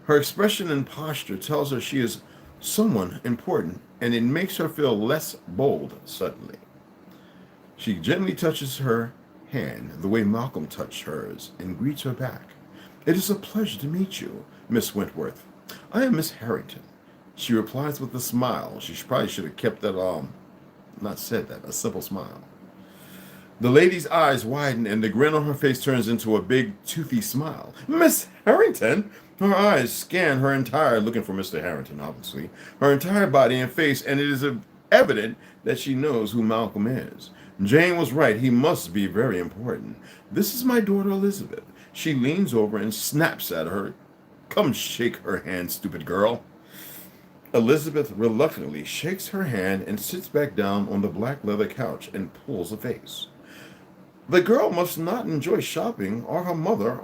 Her expression and posture tells her she is someone important, and it makes her feel less bold suddenly. She gently touches her hand the way Malcolm touched hers and greets her back. It is a pleasure to meet you, Miss Wentworth. I am Miss Harrington. She replies with a smile. She probably should have kept that, not said that, a simple smile. The lady's eyes widen and the grin on her face turns into a big, toothy smile. Miss Harrington? Her eyes scan her entire, looking for Mr. Harrington, obviously, her entire body and face, and it is evident that she knows who Malcolm is. Jane was right. He must be very important. This is my daughter, Elizabeth. She leans over and snaps at her. Come shake her hand, stupid girl. Elizabeth reluctantly shakes her hand and sits back down on the black leather couch and pulls a face. The girl must not enjoy shopping, or her mother,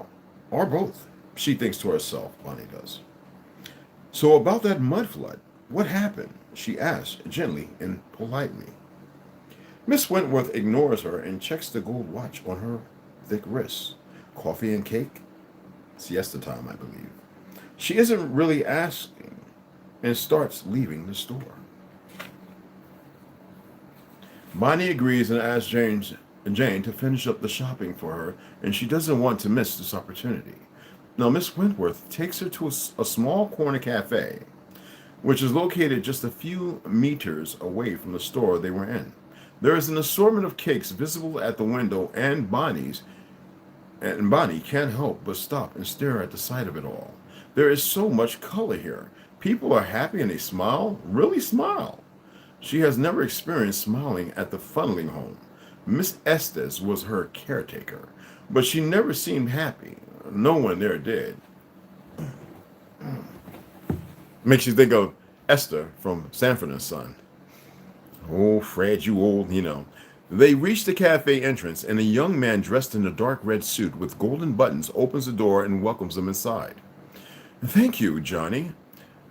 or both, she thinks to herself, Bonnie does. So about that mud flood, what happened? She asks gently and politely. Miss Wentworth ignores her and checks the gold watch on her thick wrists. Coffee and cake? Siesta time, I believe. She isn't really asking and starts leaving the store. Bonnie agrees and asks Jane to finish up the shopping for her, and she doesn't want to miss this opportunity. Now, Miss Wentworth takes her to a small corner cafe, which is located just a few meters away from the store they were in. There is an assortment of cakes visible at the window, and Bonnie can't help but stop and stare at the sight of it all. There is so much color here. People are happy and they smile, really smile. She has never experienced smiling at the funneling home. Miss Estes was her caretaker, but she never seemed happy. No one there did. Makes you think of Esther from Sanford and Son. Oh, Fred, you old, They reach the cafe entrance, and a young man dressed in a dark red suit with golden buttons opens the door and welcomes them inside. Thank you, Johnny.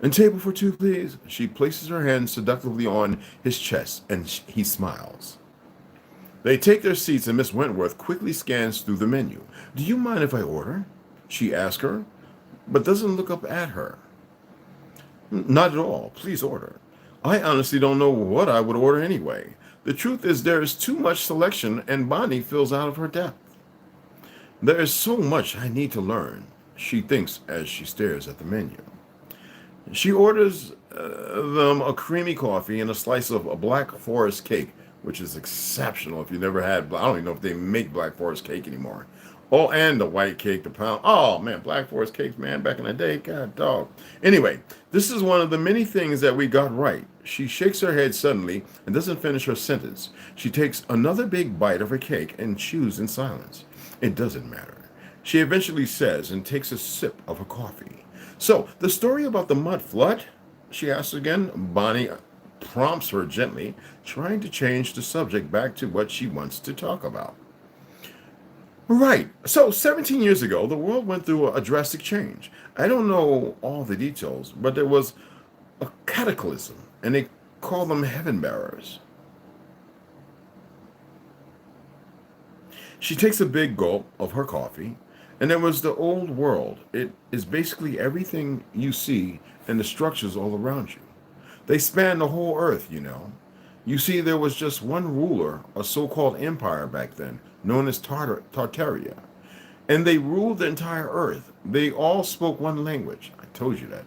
And table for two, please. She places her hand seductively on his chest, and he smiles. They take their seats, and Miss Wentworth quickly scans through the menu. Do you mind if I order? She asks her, but doesn't look up at her. Not at all. Please order. I honestly don't know what I would order anyway. The truth is there is too much selection, and Bonnie feels out of her depth. There is so much I need to learn, she thinks as she stares at the menu. She orders them a creamy coffee and a slice of a Black Forest cake, which is exceptional. If you never had, I don't even know if they make Black Forest cake anymore. Oh, and the white cake, the pound. Oh, man, Black Forest cakes, man, back in the day. God, dog. Anyway, this is one of the many things that we got right. She shakes her head suddenly and doesn't finish her sentence. She takes another big bite of her cake and chews in silence. It doesn't matter. She eventually says and takes a sip of her coffee. So, the story about the mud flood? She asks again. Bonnie prompts her gently, trying to change the subject back to what she wants to talk about. Right. So 17 years ago, the world went through a drastic change. I don't know all the details, but there was a cataclysm, and they call them heaven bearers. She takes a big gulp of her coffee, and there was the old world. It is basically everything you see and the structures all around you. They span the whole earth, You see, there was just one ruler, a so-called empire back then, known as Tartaria. And they ruled the entire earth. They all spoke one language. I told you that.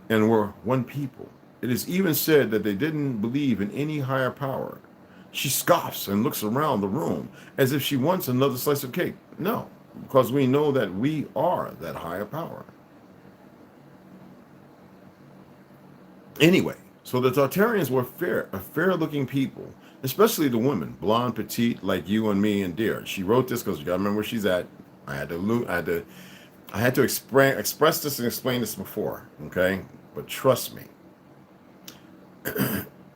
And were one people. It is even said that they didn't believe in any higher power. She scoffs and looks around the room as if she wants another slice of cake. No, because we know that we are that higher power. Anyway, so the Tartarians were a fair-looking people, especially the women, blonde, petite, like you and me and dear. She wrote this because you gotta remember where she's at. I had to express this and explain this before, okay? But trust me,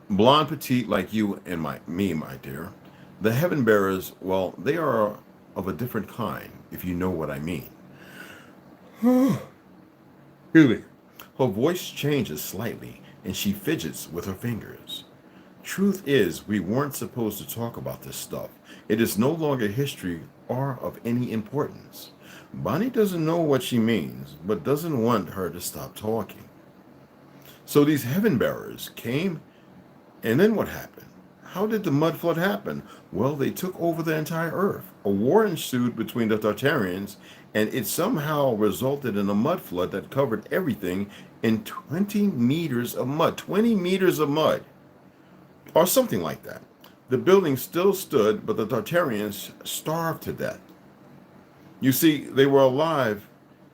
blonde, petite, like you and me, my dear. The heaven bearers, well, they are of a different kind, if you know what I mean. Really? Her voice changes slightly, and she fidgets with her fingers. Truth is, we weren't supposed to talk about this stuff. It is no longer history or of any importance. Bonnie doesn't know what she means, but doesn't want her to stop talking. So these heaven bearers came, and then what happened? How did the mud flood happen? Well, they took over the entire earth. A war ensued between the Tartarians and it somehow resulted in a mud flood that covered everything in 20 meters of mud. 20 meters of mud, or something like that. The building still stood, but the Tartarians starved to death. You see, they were alive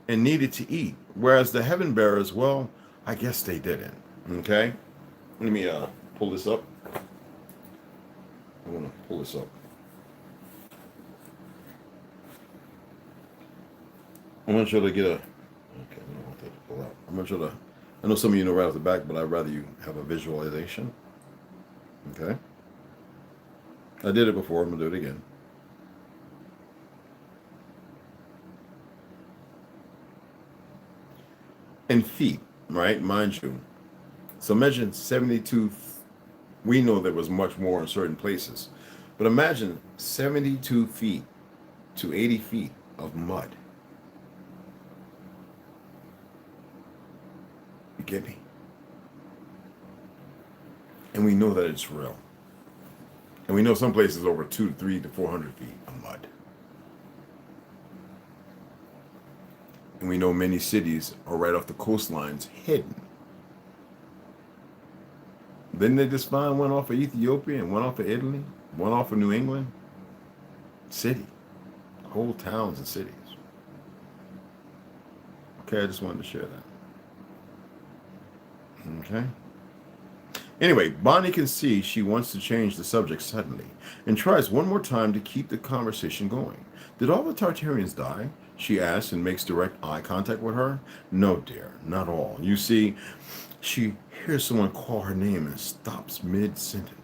and needed to eat, whereas the heaven bearers, well, I guess they didn't. Okay? Let me pull this up. I want to pull this up. I want you to get a. Okay, I don't want that to pull out. I want you to. I know some of you know right off the back, but I'd rather you have a visualization. Okay? I did it before. I'm going to do it again. In feet, right? Mind you. So imagine 72. We know there was much more in certain places. But imagine 72 feet to 80 feet of mud. You get me? And we know that it's real. And we know some places over 2 to 3 to 400 feet of mud. And we know many cities are right off the coastlines hidden. Didn't they just find one off of Ethiopia and one off of Italy? One off of New England? City. Whole towns and cities. Okay, I just wanted to share that. Okay. Anyway, Bonnie can see she wants to change the subject suddenly and tries one more time to keep the conversation going. Did all the Tartarians die? She asks and makes direct eye contact with her. No, dear, not all. You see, she hears someone call her name and stops mid-sentence.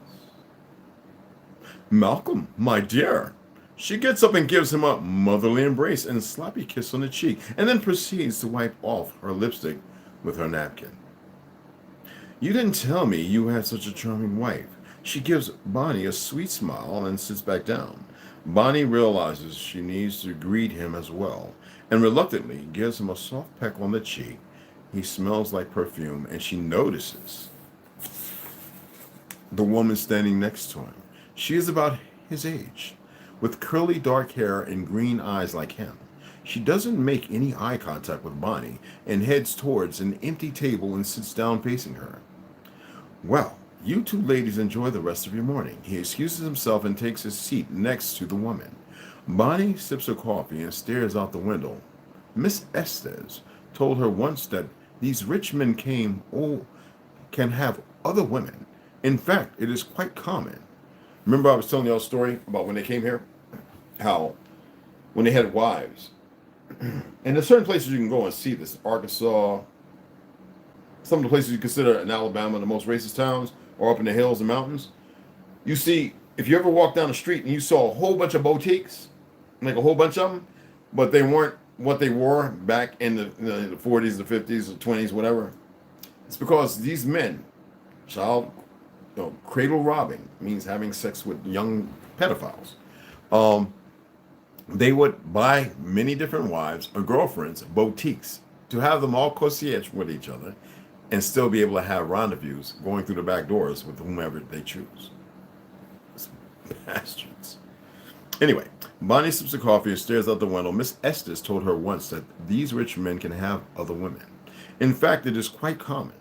Malcolm, my dear. She gets up and gives him a motherly embrace and a sloppy kiss on the cheek, and then proceeds to wipe off her lipstick with her napkin. You didn't tell me you had such a charming wife. She gives Bonnie a sweet smile and sits back down. Bonnie realizes she needs to greet him as well, and reluctantly gives him a soft peck on the cheek. He smells like perfume, and she notices the woman standing next to him. She is about his age, with curly dark hair and green eyes like him. She doesn't make any eye contact with Bonnie and heads towards an empty table and sits down facing her. Well, you two ladies enjoy the rest of your morning. He excuses himself and takes his seat next to the woman. Bonnie sips her coffee and stares out the window. Miss Estes told her once that these rich men can have other women. In fact, it is quite common. Remember I was telling you a story about when they came here? How when they had wives. And there's certain places you can go and see this. Arkansas, some of the places you consider in Alabama the most racist towns, or up in the hills and mountains. You see, if you ever walk down the street and you saw a whole bunch of boutiques, like a whole bunch of them, but they weren't what they were back in the 40s, the 50s, the 20s, whatever. It's because these men, cradle robbing means having sex with young pedophiles. They would buy many different wives or girlfriends, boutiques, to have them all concierge with each other and still be able to have rendezvous going through the back doors with whomever they choose. Bastards. Anyway, Bonnie sips her coffee and stares out the window. Miss Estes told her once that these rich men can have other women. In fact, it is quite common.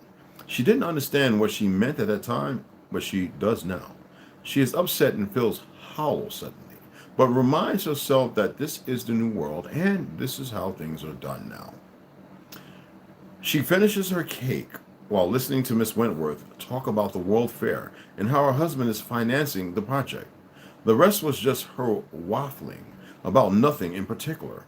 She didn't understand what she meant at that time, but she does now. She is upset and feels hollow suddenly, but reminds herself that this is the new world and this is how things are done now. She finishes her cake while listening to Miss Wentworth talk about the World Fair and how her husband is financing the project. The rest was just her waffling about nothing in particular.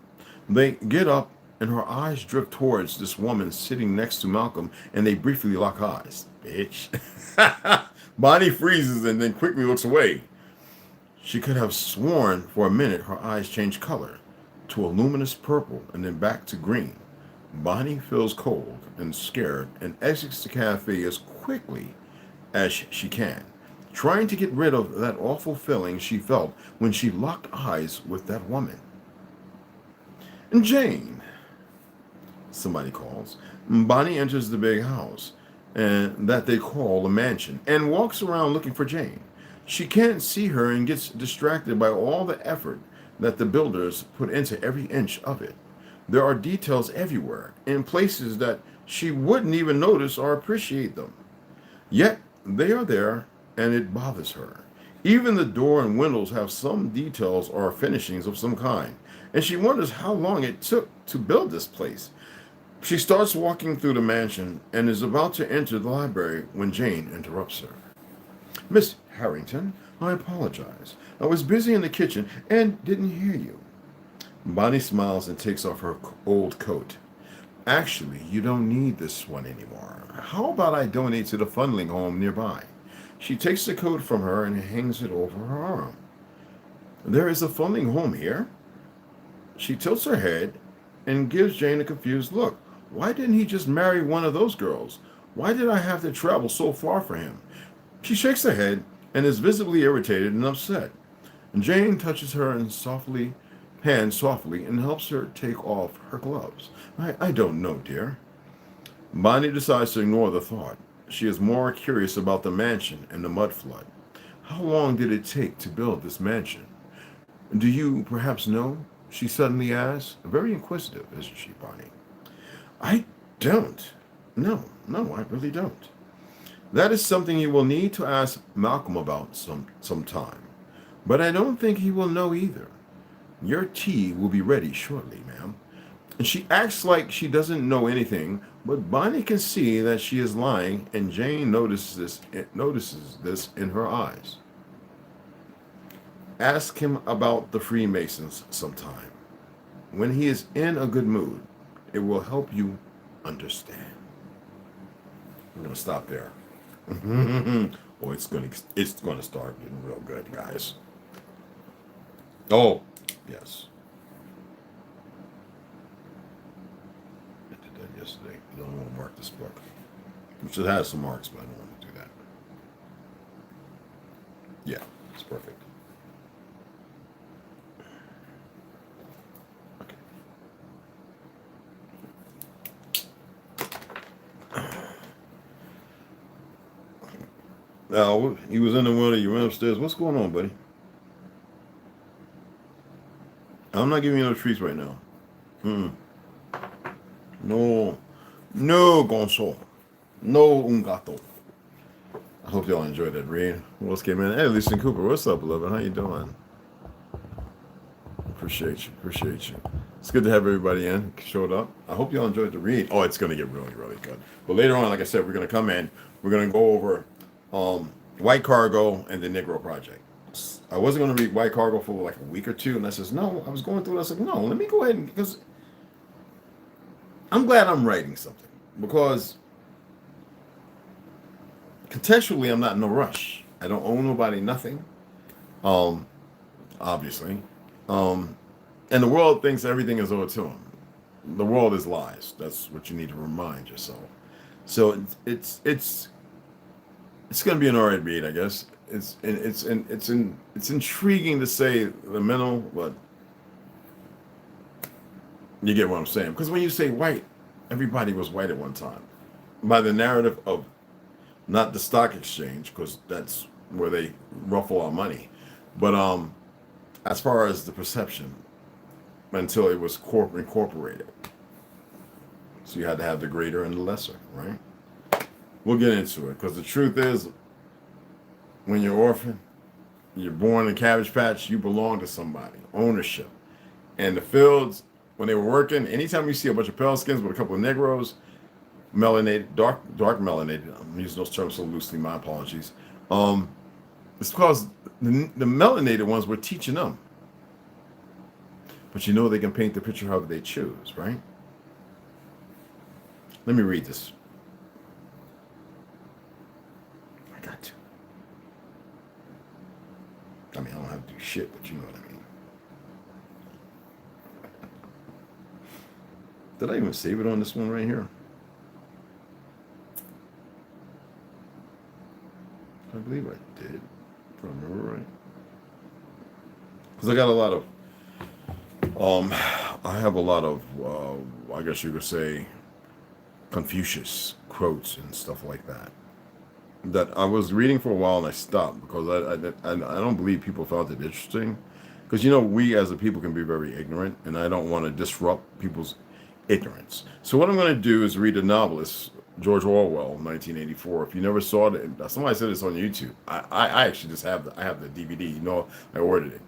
They get up and her eyes drift towards this woman sitting next to Malcolm, and they briefly lock eyes. Bitch. Bonnie freezes and then quickly looks away. She could have sworn for a minute her eyes changed color to a luminous purple and then back to green. Bonnie feels cold and scared and exits the cafe as quickly as she can, trying to get rid of that awful feeling she felt when she locked eyes with that woman. And Jane, somebody calls. Bonnie enters the big house and that they call a mansion and walks around looking for Jane. She can't see her and gets distracted by all the effort that the builders put into every inch of it. There are details everywhere, in places that she wouldn't even notice or appreciate them. Yet, they are there, and it bothers her. Even the door and windows have some details or finishings of some kind, and she wonders how long it took to build this place. She starts walking through the mansion and is about to enter the library when Jane interrupts her. Miss Harrington, I apologize. I was busy in the kitchen and didn't hear you. Bonnie smiles and takes off her old coat. Actually, you don't need this one anymore. How about I donate to the funneling home nearby? She takes the coat from her and hangs it over her arm. There is a funneling home here? She tilts her head and gives Jane a confused look. Why didn't he just marry one of those girls? Why did I have to travel so far for him? She shakes her head and is visibly irritated and upset. Jane touches her and hands softly and helps her take off her gloves. I don't know, dear. Bonnie decides to ignore the thought. She is more curious about the mansion and the mud flood. How long did it take to build this mansion? Do you perhaps know? She suddenly asks. Very inquisitive, isn't she, Bonnie? I don't. No, I really don't. That is something you will need to ask Malcolm about sometime. But I don't think he will know either. Your tea will be ready shortly, ma'am. And she acts like she doesn't know anything, but Bonnie can see that she is lying, and Jane notices this in her eyes. Ask him about the Freemasons sometime. When he is in a good mood, it will help you understand. I'm going to stop there. Oh, it's going to start getting real good, guys. Oh, yes. I did that yesterday. I don't want to mark this book. Which it has some marks, but I don't want to do that. Yeah, it's perfect. Now, he was in the window, you went upstairs. What's going on, buddy? I'm not giving you no treats right now. No, Gonzo. No, un gato. I hope y'all enjoyed that read. Who else came in? Hey, Lisa Cooper, what's up, beloved? How you doing? Appreciate you. It's good to have everybody in. Showed up. I hope y'all enjoyed the read. Oh, it's going to get really, really good. But later on, like I said, we're going to come in. We're going to go over White Cargo and the Negro Project. I wasn't going to read White Cargo for like a week or two, and I says, no, I was going through it. I said, no, let me go ahead because I'm glad I'm writing something, because contextually I'm not in no rush. I don't owe nobody nothing, obviously, and the world thinks everything is owed to them. The world is lies. That's what you need to remind yourself. So it's going to be an alright read, I guess. It's intriguing to say the mental, but you get what I'm saying. Because when you say white, everybody was white at one time. By the narrative of not the stock exchange, because that's where they ruffle our money, but as far as the perception, until it was incorporated. So you had to have the greater and the lesser, right? We'll get into it, because the truth is, when you're orphan, you're born in a cabbage patch, you belong to somebody. Ownership. And the fields, when they were working, anytime you see a bunch of pale skins with a couple of Negroes, melanated, dark melanated, I'm using those terms so loosely, my apologies. It's because the melanated ones were teaching them. But you know they can paint the picture however they choose, right? Let me read this. I got to. I mean, I don't have to do shit, but you know what I mean. Did I even save it on this one right here? I believe I did, if I remember right. Because I got a lot of, I have a lot of, I guess you could say, Confucius quotes and stuff like that. That I was reading for a while and I stopped because I don't believe people found it interesting. Because, you know, we as a people can be very ignorant, and I don't want to disrupt people's ignorance. So what I'm going to do is read the novelist George Orwell, 1984. If you never saw it, somebody said it's on YouTube. I actually just have I have the DVD. You know, I ordered it.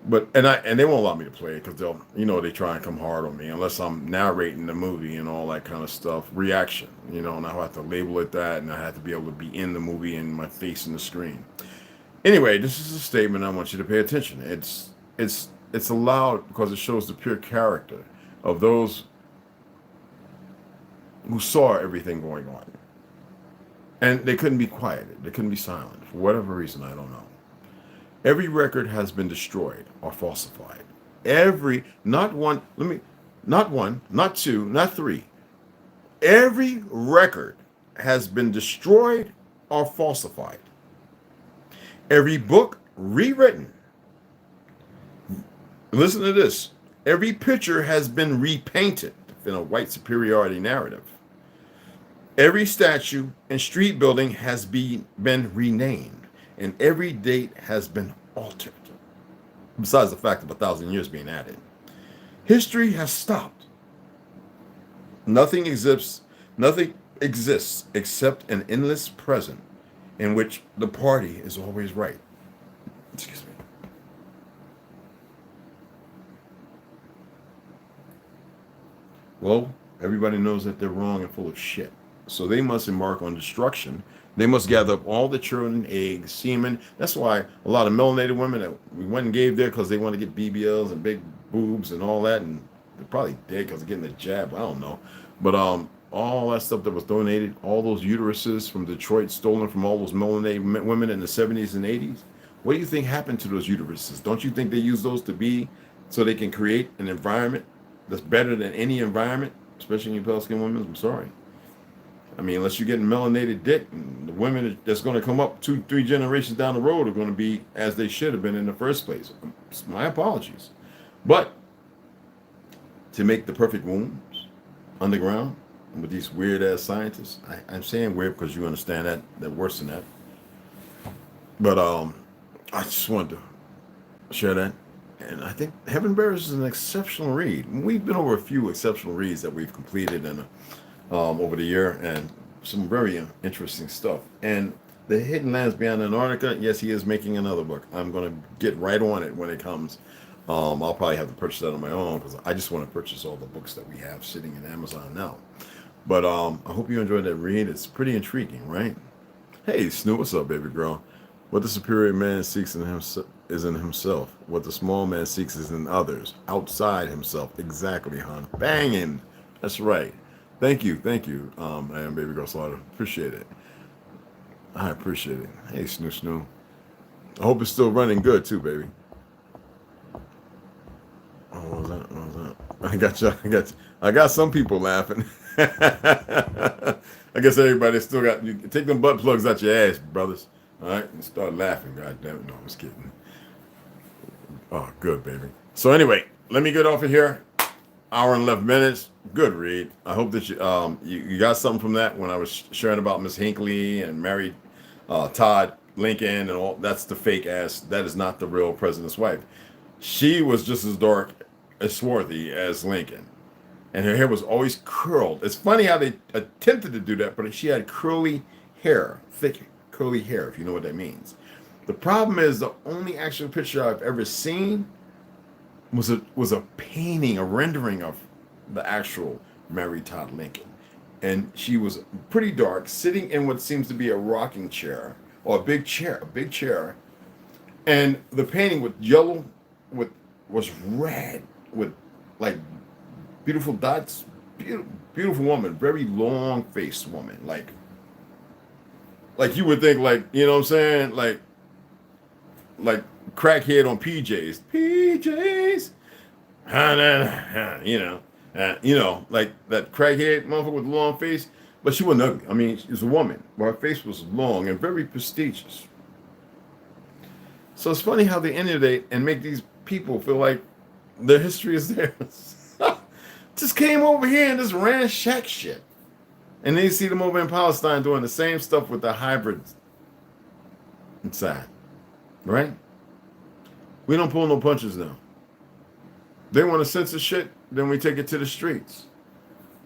But and they won't allow me to play it because they'll, you know, they try and come hard on me unless I'm narrating the movie and all that kind of stuff. Reaction, you know, and I have to label it that, and I have to be able to be in the movie and my face in the screen. Anyway, this is a statement I want you to pay attention. It's allowed because it shows the pure character of those who saw everything going on, and they couldn't be quieted. They couldn't be silent for whatever reason. I don't know. Every record has been destroyed or falsified. Every, not one, not one, not two, not three. Every record has been destroyed or falsified. Every book rewritten. Listen to this. Every picture has been repainted in a white superiority narrative. Every statue and street building has been renamed. And every date has been altered, besides the fact of 1,000 years being added. History has stopped. Nothing exists except an endless present in which the party is always right. Excuse me. Well, everybody knows that they're wrong and full of shit. So they must embark on destruction. They must gather up all the children, eggs, semen. That's why a lot of melanated women that we went and gave there because they want to get BBLs and big boobs and all that, and they're probably dead because they're getting the jab. I don't know, but all that stuff that was donated, all those uteruses from Detroit stolen from all those melanated women in the 70s and 80s. What do you think happened to those uteruses? Don't you think they use those to be so they can create an environment that's better than any environment, especially in pale-skinned women? I'm sorry. I mean, unless you're getting melanated dick, the women that's going to come up 2-3 generations down the road are going to be as they should have been in the first place. My apologies. But to make the perfect wombs underground with these weird-ass scientists, I'm saying weird because you understand that they're worse than that. But I just wanted to share that. And I think Heaven Bearers is an exceptional read. We've been over a few exceptional reads that we've completed and over the year, and some very interesting stuff. And The Hidden Lands Beyond Antarctica, yes, he is making another book. I'm going to get right on it when it comes. I'll probably have to purchase that on my own because I just want to purchase all the books that we have sitting in Amazon now. But I hope you enjoyed that read. It's pretty intriguing, right? Hey, Snoop, what's up, baby girl? What the superior man seeks in himself is in himself. What the small man seeks is in others, outside himself. Exactly, hon. Banging. That's right. Thank you. I am Baby Girl Slaughter. Appreciate it. I appreciate it. Hey, Snoo. I hope it's still running good too, baby. Oh, what was that? I got you. I got some people laughing. I guess everybody still got you. Take them butt plugs out your ass, brothers. All right, and start laughing. God damn it! No, I'm just kidding. Oh, good, baby. So anyway, let me get off of here. Hour and 11 minutes. Good read. I hope that you got something from that when I was sharing about Miss Hinckley and Mary Todd Lincoln and all. That's the fake ass. That is not the real president's wife. She was just as dark as swarthy as Lincoln, and her hair was always curled. It's funny how they attempted to do that, but she had curly hair, thick curly hair, if you know what that means. The problem is the only actual picture I've ever seen was a painting, a rendering of the actual Mary Todd Lincoln. And she was pretty dark, sitting in what seems to be a rocking chair, or a big chair. And the painting with yellow, was red, with like beautiful dots, beautiful woman, very long-faced woman, like you would think, like, you know what I'm saying, like crackhead on PJs, you know, like that crackhead motherfucker with the long face. But she wasn't ugly. I mean, she was a woman, but her face was long and very prestigious. So it's funny how they inundate and make these people feel like their history is theirs. Just came over here and just ran shack shit. And then you see them over in Palestine doing the same stuff with the hybrids inside. Right? We don't pull no punches now. They want to censor shit, then we take it to the streets.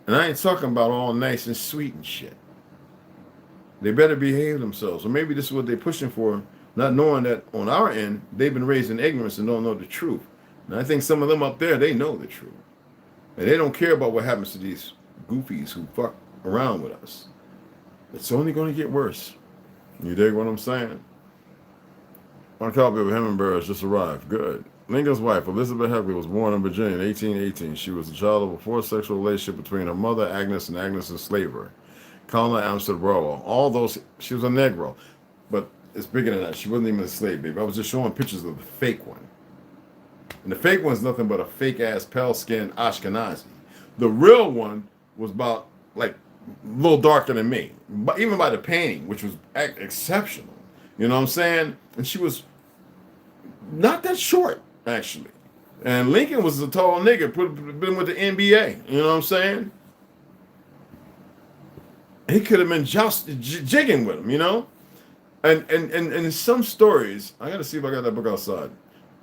And I ain't talking about all nice and sweet and shit. They better behave themselves. Or maybe this is what they're pushing for, not knowing that on our end, they've been raised in ignorance and don't know the truth. And I think some of them up there, they know the truth. And they don't care about what happens to these goofies who fuck around with us. It's only going to get worse. You dig what I'm saying? My copy of Hemingway has just arrived. Good. Lincoln's wife, Elizabeth Heckley, was born in Virginia in 1818. She was the child of a forced sexual relationship between her mother, Agnes, and Agnes's slaver, Colonel Amsterdam Rowe. Although she was a Negro, but it's bigger than that. She wasn't even a slave, baby. I was just showing pictures of the fake one. And the fake one's nothing but a fake-ass, pale-skinned Ashkenazi. The real one was about, like, a little darker than me. But even by the painting, which was exceptional. You know what I'm saying? And she was not that short, actually. And Lincoln was a tall nigga, been with the NBA. You know what I'm saying? He could have been jigging with him, you know? And in some stories, I got to see if I got that book outside.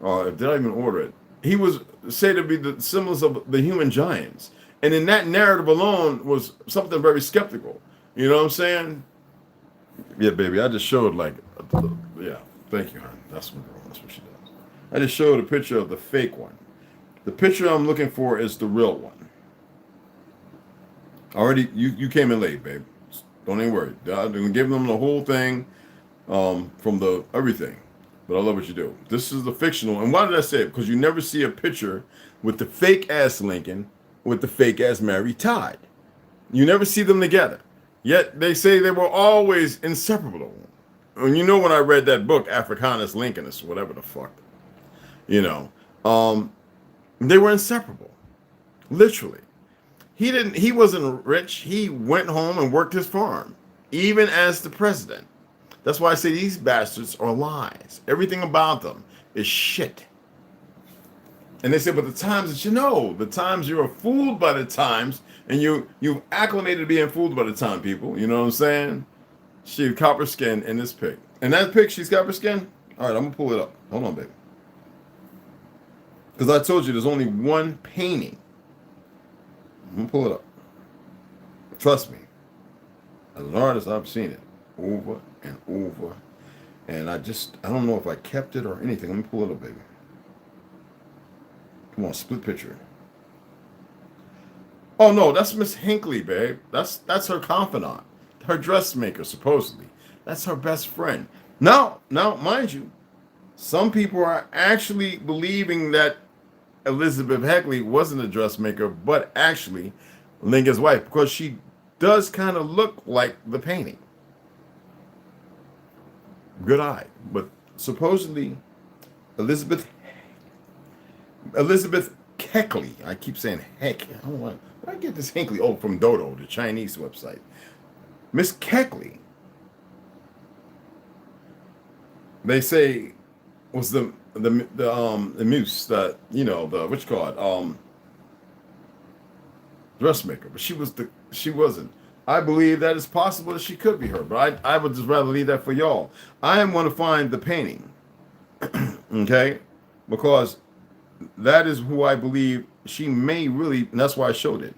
Did I even order it? He was said to be the symbols of the human giants. And in that narrative alone was something very skeptical. You know what I'm saying? Yeah, baby, I just showed like, yeah, thank you, hon. That's what she does. I just showed a picture of the fake one. The picture I'm looking for is the real one. Already, you came in late, babe. Don't even worry. I'm giving them the whole thing from the everything. But I love what you do. This is the fictional. And why did I say it? Because you never see a picture with the fake-ass Lincoln with the fake-ass Mary Todd. You never see them together. Yet they say they were always inseparable. And you know when I read that book, Africanus Lincolnus, whatever the fuck, you know, they were inseparable. Literally. He wasn't rich. He went home and worked his farm, even as the president. That's why I say these bastards are lies. Everything about them is shit. And they say, but the times that you know, the times you're fooled by the times, and you've acclimated to being fooled by the time, people. You know what I'm saying? She copper skin in this pic. And that pic, she's copper skin? All right, I'm going to pull it up. Hold on, baby. Because I told you there's only one painting. I'm going to pull it up. Trust me. As an artist, I've seen it over and over. And I don't know if I kept it or anything. Let me pull it up, baby. Come on, split picture. Oh, no, that's Miss Hinckley, babe. That's her confidant. Her dressmaker, supposedly. That's her best friend. Now, mind you, some people are actually believing that Elizabeth Heckley wasn't a dressmaker, but actually Lincoln's wife, because she does kind of look like the painting. Good eye. But supposedly Elizabeth Heckley. I keep saying Heck. I don't know where I get this Hinckley. Oh, from Dodo, the Chinese website. Miss Keckley, they say, was the muse, that, you know, the what you call it, dressmaker, but she wasn't. I believe that it's possible that she could be her, but I would just rather leave that for y'all. I am going to find the painting, okay, because that is who I believe she may really, and that's why I showed it.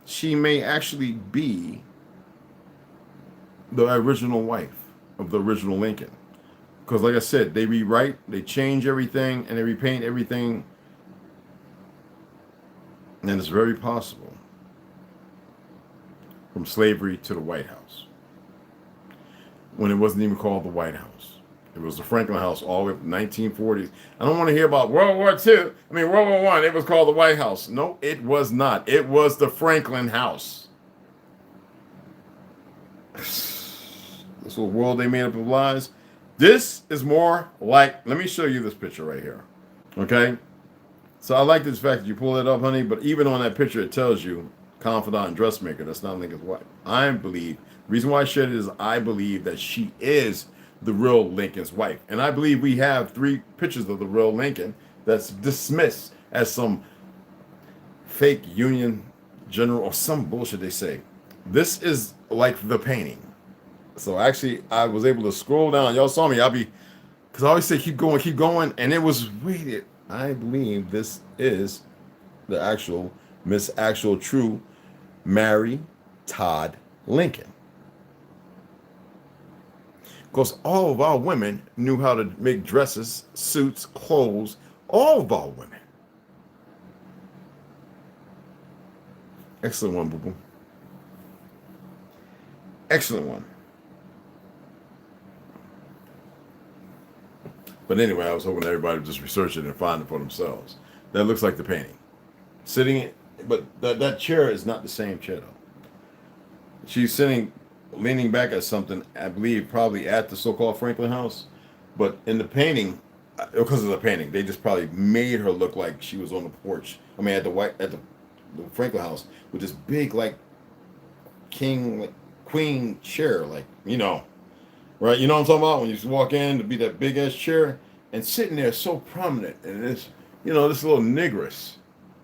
She may actually be the original wife of the original Lincoln. Because like I said, they rewrite, they change everything, and they repaint everything. And it's very possible. From slavery to the White House. When it wasn't even called the White House. It was the Franklin House all the way up to the 1940s. I don't want to hear about World War II. World War I, it was called the White House. No, it was not. It was the Franklin House. This little world they made up of lies. This is more like, let me show you this picture right here. Okay? So I like this fact that you pull it up, honey, but even on that picture, it tells you confidant and dressmaker. That's not Lincoln's wife. I believe, the reason why I shared it is I believe that she is the real Lincoln's wife. And I believe we have 3 pictures of the real Lincoln that's dismissed as some fake Union general or some bullshit they say. This is like the painting. So actually, I was able to scroll down. Y'all saw me. Because I always say keep going, and it was rated. I believe this is the actual Miss Actual True Mary Todd Lincoln. Because all of our women knew how to make dresses, suits, clothes. All of our women. Excellent one, boo-boo. Excellent one. But anyway, I was hoping everybody would just research it and find it for themselves. That looks like the painting. Sitting, but that chair is not the same chair, though. She's sitting, leaning back at something, I believe, probably at the so-called Franklin house. But in the painting, because of the painting, they just probably made her look like she was on the porch. I mean, at the Franklin house with this big, like, king, like, queen chair, like, you know, right? You know what I'm talking about? When you walk in to be that big ass chair and sitting there so prominent and this, you know, this little negress.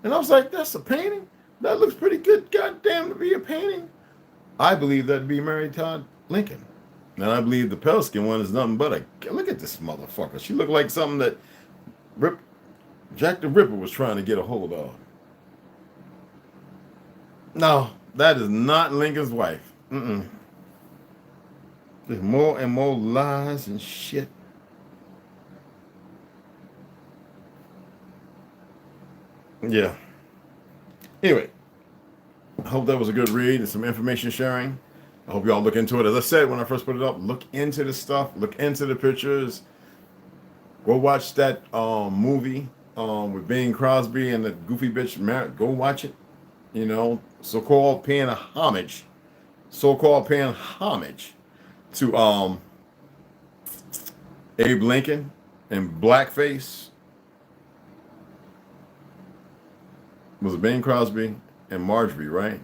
And I was like, that's a painting? That looks pretty good, goddamn, to be a painting. I believe that'd be Mary Todd Lincoln. And I believe the pale skin one is nothing but a, look at this motherfucker. She looked like something that Jack the Ripper was trying to get a hold of. No, that is not Lincoln's wife. There's more and more lies and shit. Yeah. Anyway, I hope that was a good read and some information sharing. I hope y'all look into it. As I said when I first put it up, look into the stuff, look into the pictures. Go watch that movie with Bing Crosby and the goofy bitch. Go watch it. You know, so-called paying homage to Abe Lincoln and blackface. Was it Bing Crosby and Marjorie, right?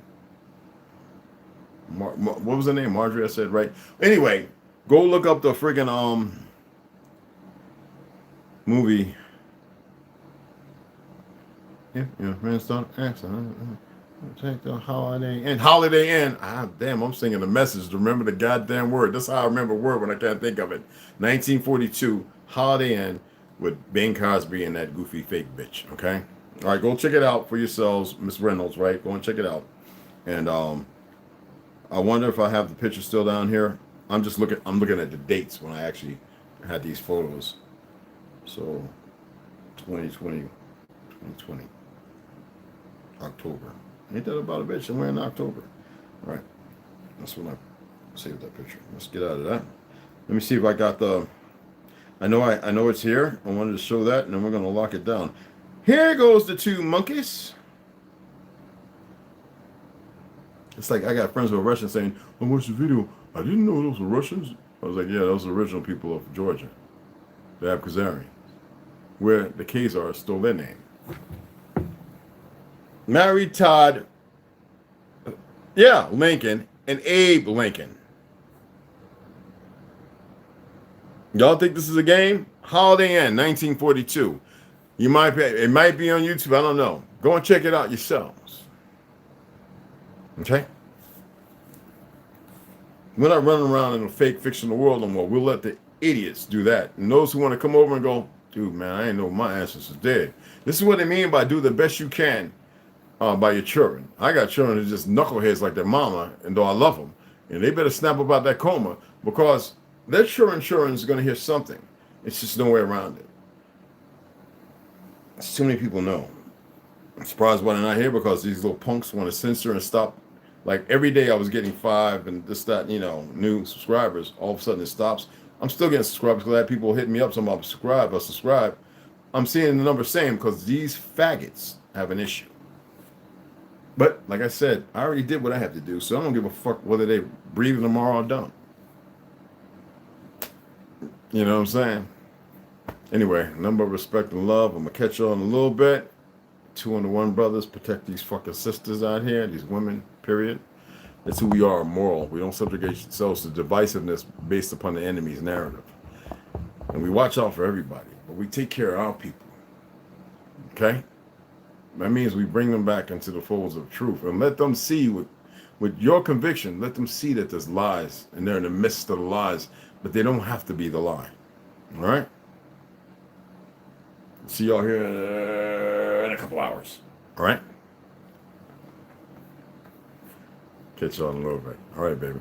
What was her name? Marjorie, I said, right? Anyway, go look up the friggin' movie. Yeah, friends don't accident. Take the Holiday Inn. Holiday Inn. Ah, damn, I'm singing the message to remember the goddamn word. That's how I remember a word when I can't think of it. 1942, Holiday Inn with Bing Crosby and that goofy fake bitch, okay? All right, go check it out for yourselves, Miss Reynolds, right? Go and check it out. And I wonder if I have the picture still down here. I'm looking at the dates when I actually had these photos. So 2020, October. Ain't that about a bitch? Somewhere in October. All right. That's when I saved that picture. Let's get out of that. Let me see if I got the... I know it's here. I wanted to show that, and then we're going to lock it down. Here goes the two monkeys. It's like I got friends who are Russians saying, I watched the video. I didn't know those were Russians. I was like, yeah, those are original people of Georgia. The Abkhazari. Where the Khazars stole their name. Mary Todd, Lincoln, and Abe Lincoln. Y'all think this is a game? Holiday Inn, 1942. It might be on YouTube. I don't know. Go and check it out yourselves. Okay? We're not running around in a fake fictional world no more. We'll let the idiots do that. And those who want to come over and go, dude, man, I ain't know my ancestors dead. This is what they mean by do the best you can. By your children. I got children who just knuckleheads like their mama, and though I love them, and they better snap about that coma because their children is going to hear something. It's just no way around it. Too many people know. I'm surprised why they're not here because these little punks want to censor and stop. Like every day I was getting 5 and this, that, new subscribers. All of a sudden it stops. I'm still getting subscribers because I have people hitting me up saying, subscribe. I'm seeing the number same because these faggots have an issue. But, like I said, I already did what I had to do, so I don't give a fuck whether they breathe tomorrow or don't. You know what I'm saying? Anyway, number of respect and love. I'm going to catch y'all in a little bit. 2-1 brothers. Protect these fucking sisters out here, these women, period. That's who we are, moral. We don't subjugate ourselves to divisiveness based upon the enemy's narrative. And we watch out for everybody, but we take care of our people. Okay? That means we bring them back into the folds of truth and let them see with your conviction, let them see that there's lies and they're in the midst of the lies, but they don't have to be the lie. All right? See y'all here in a couple hours. All right? Catch y'all in a little bit. All right, baby.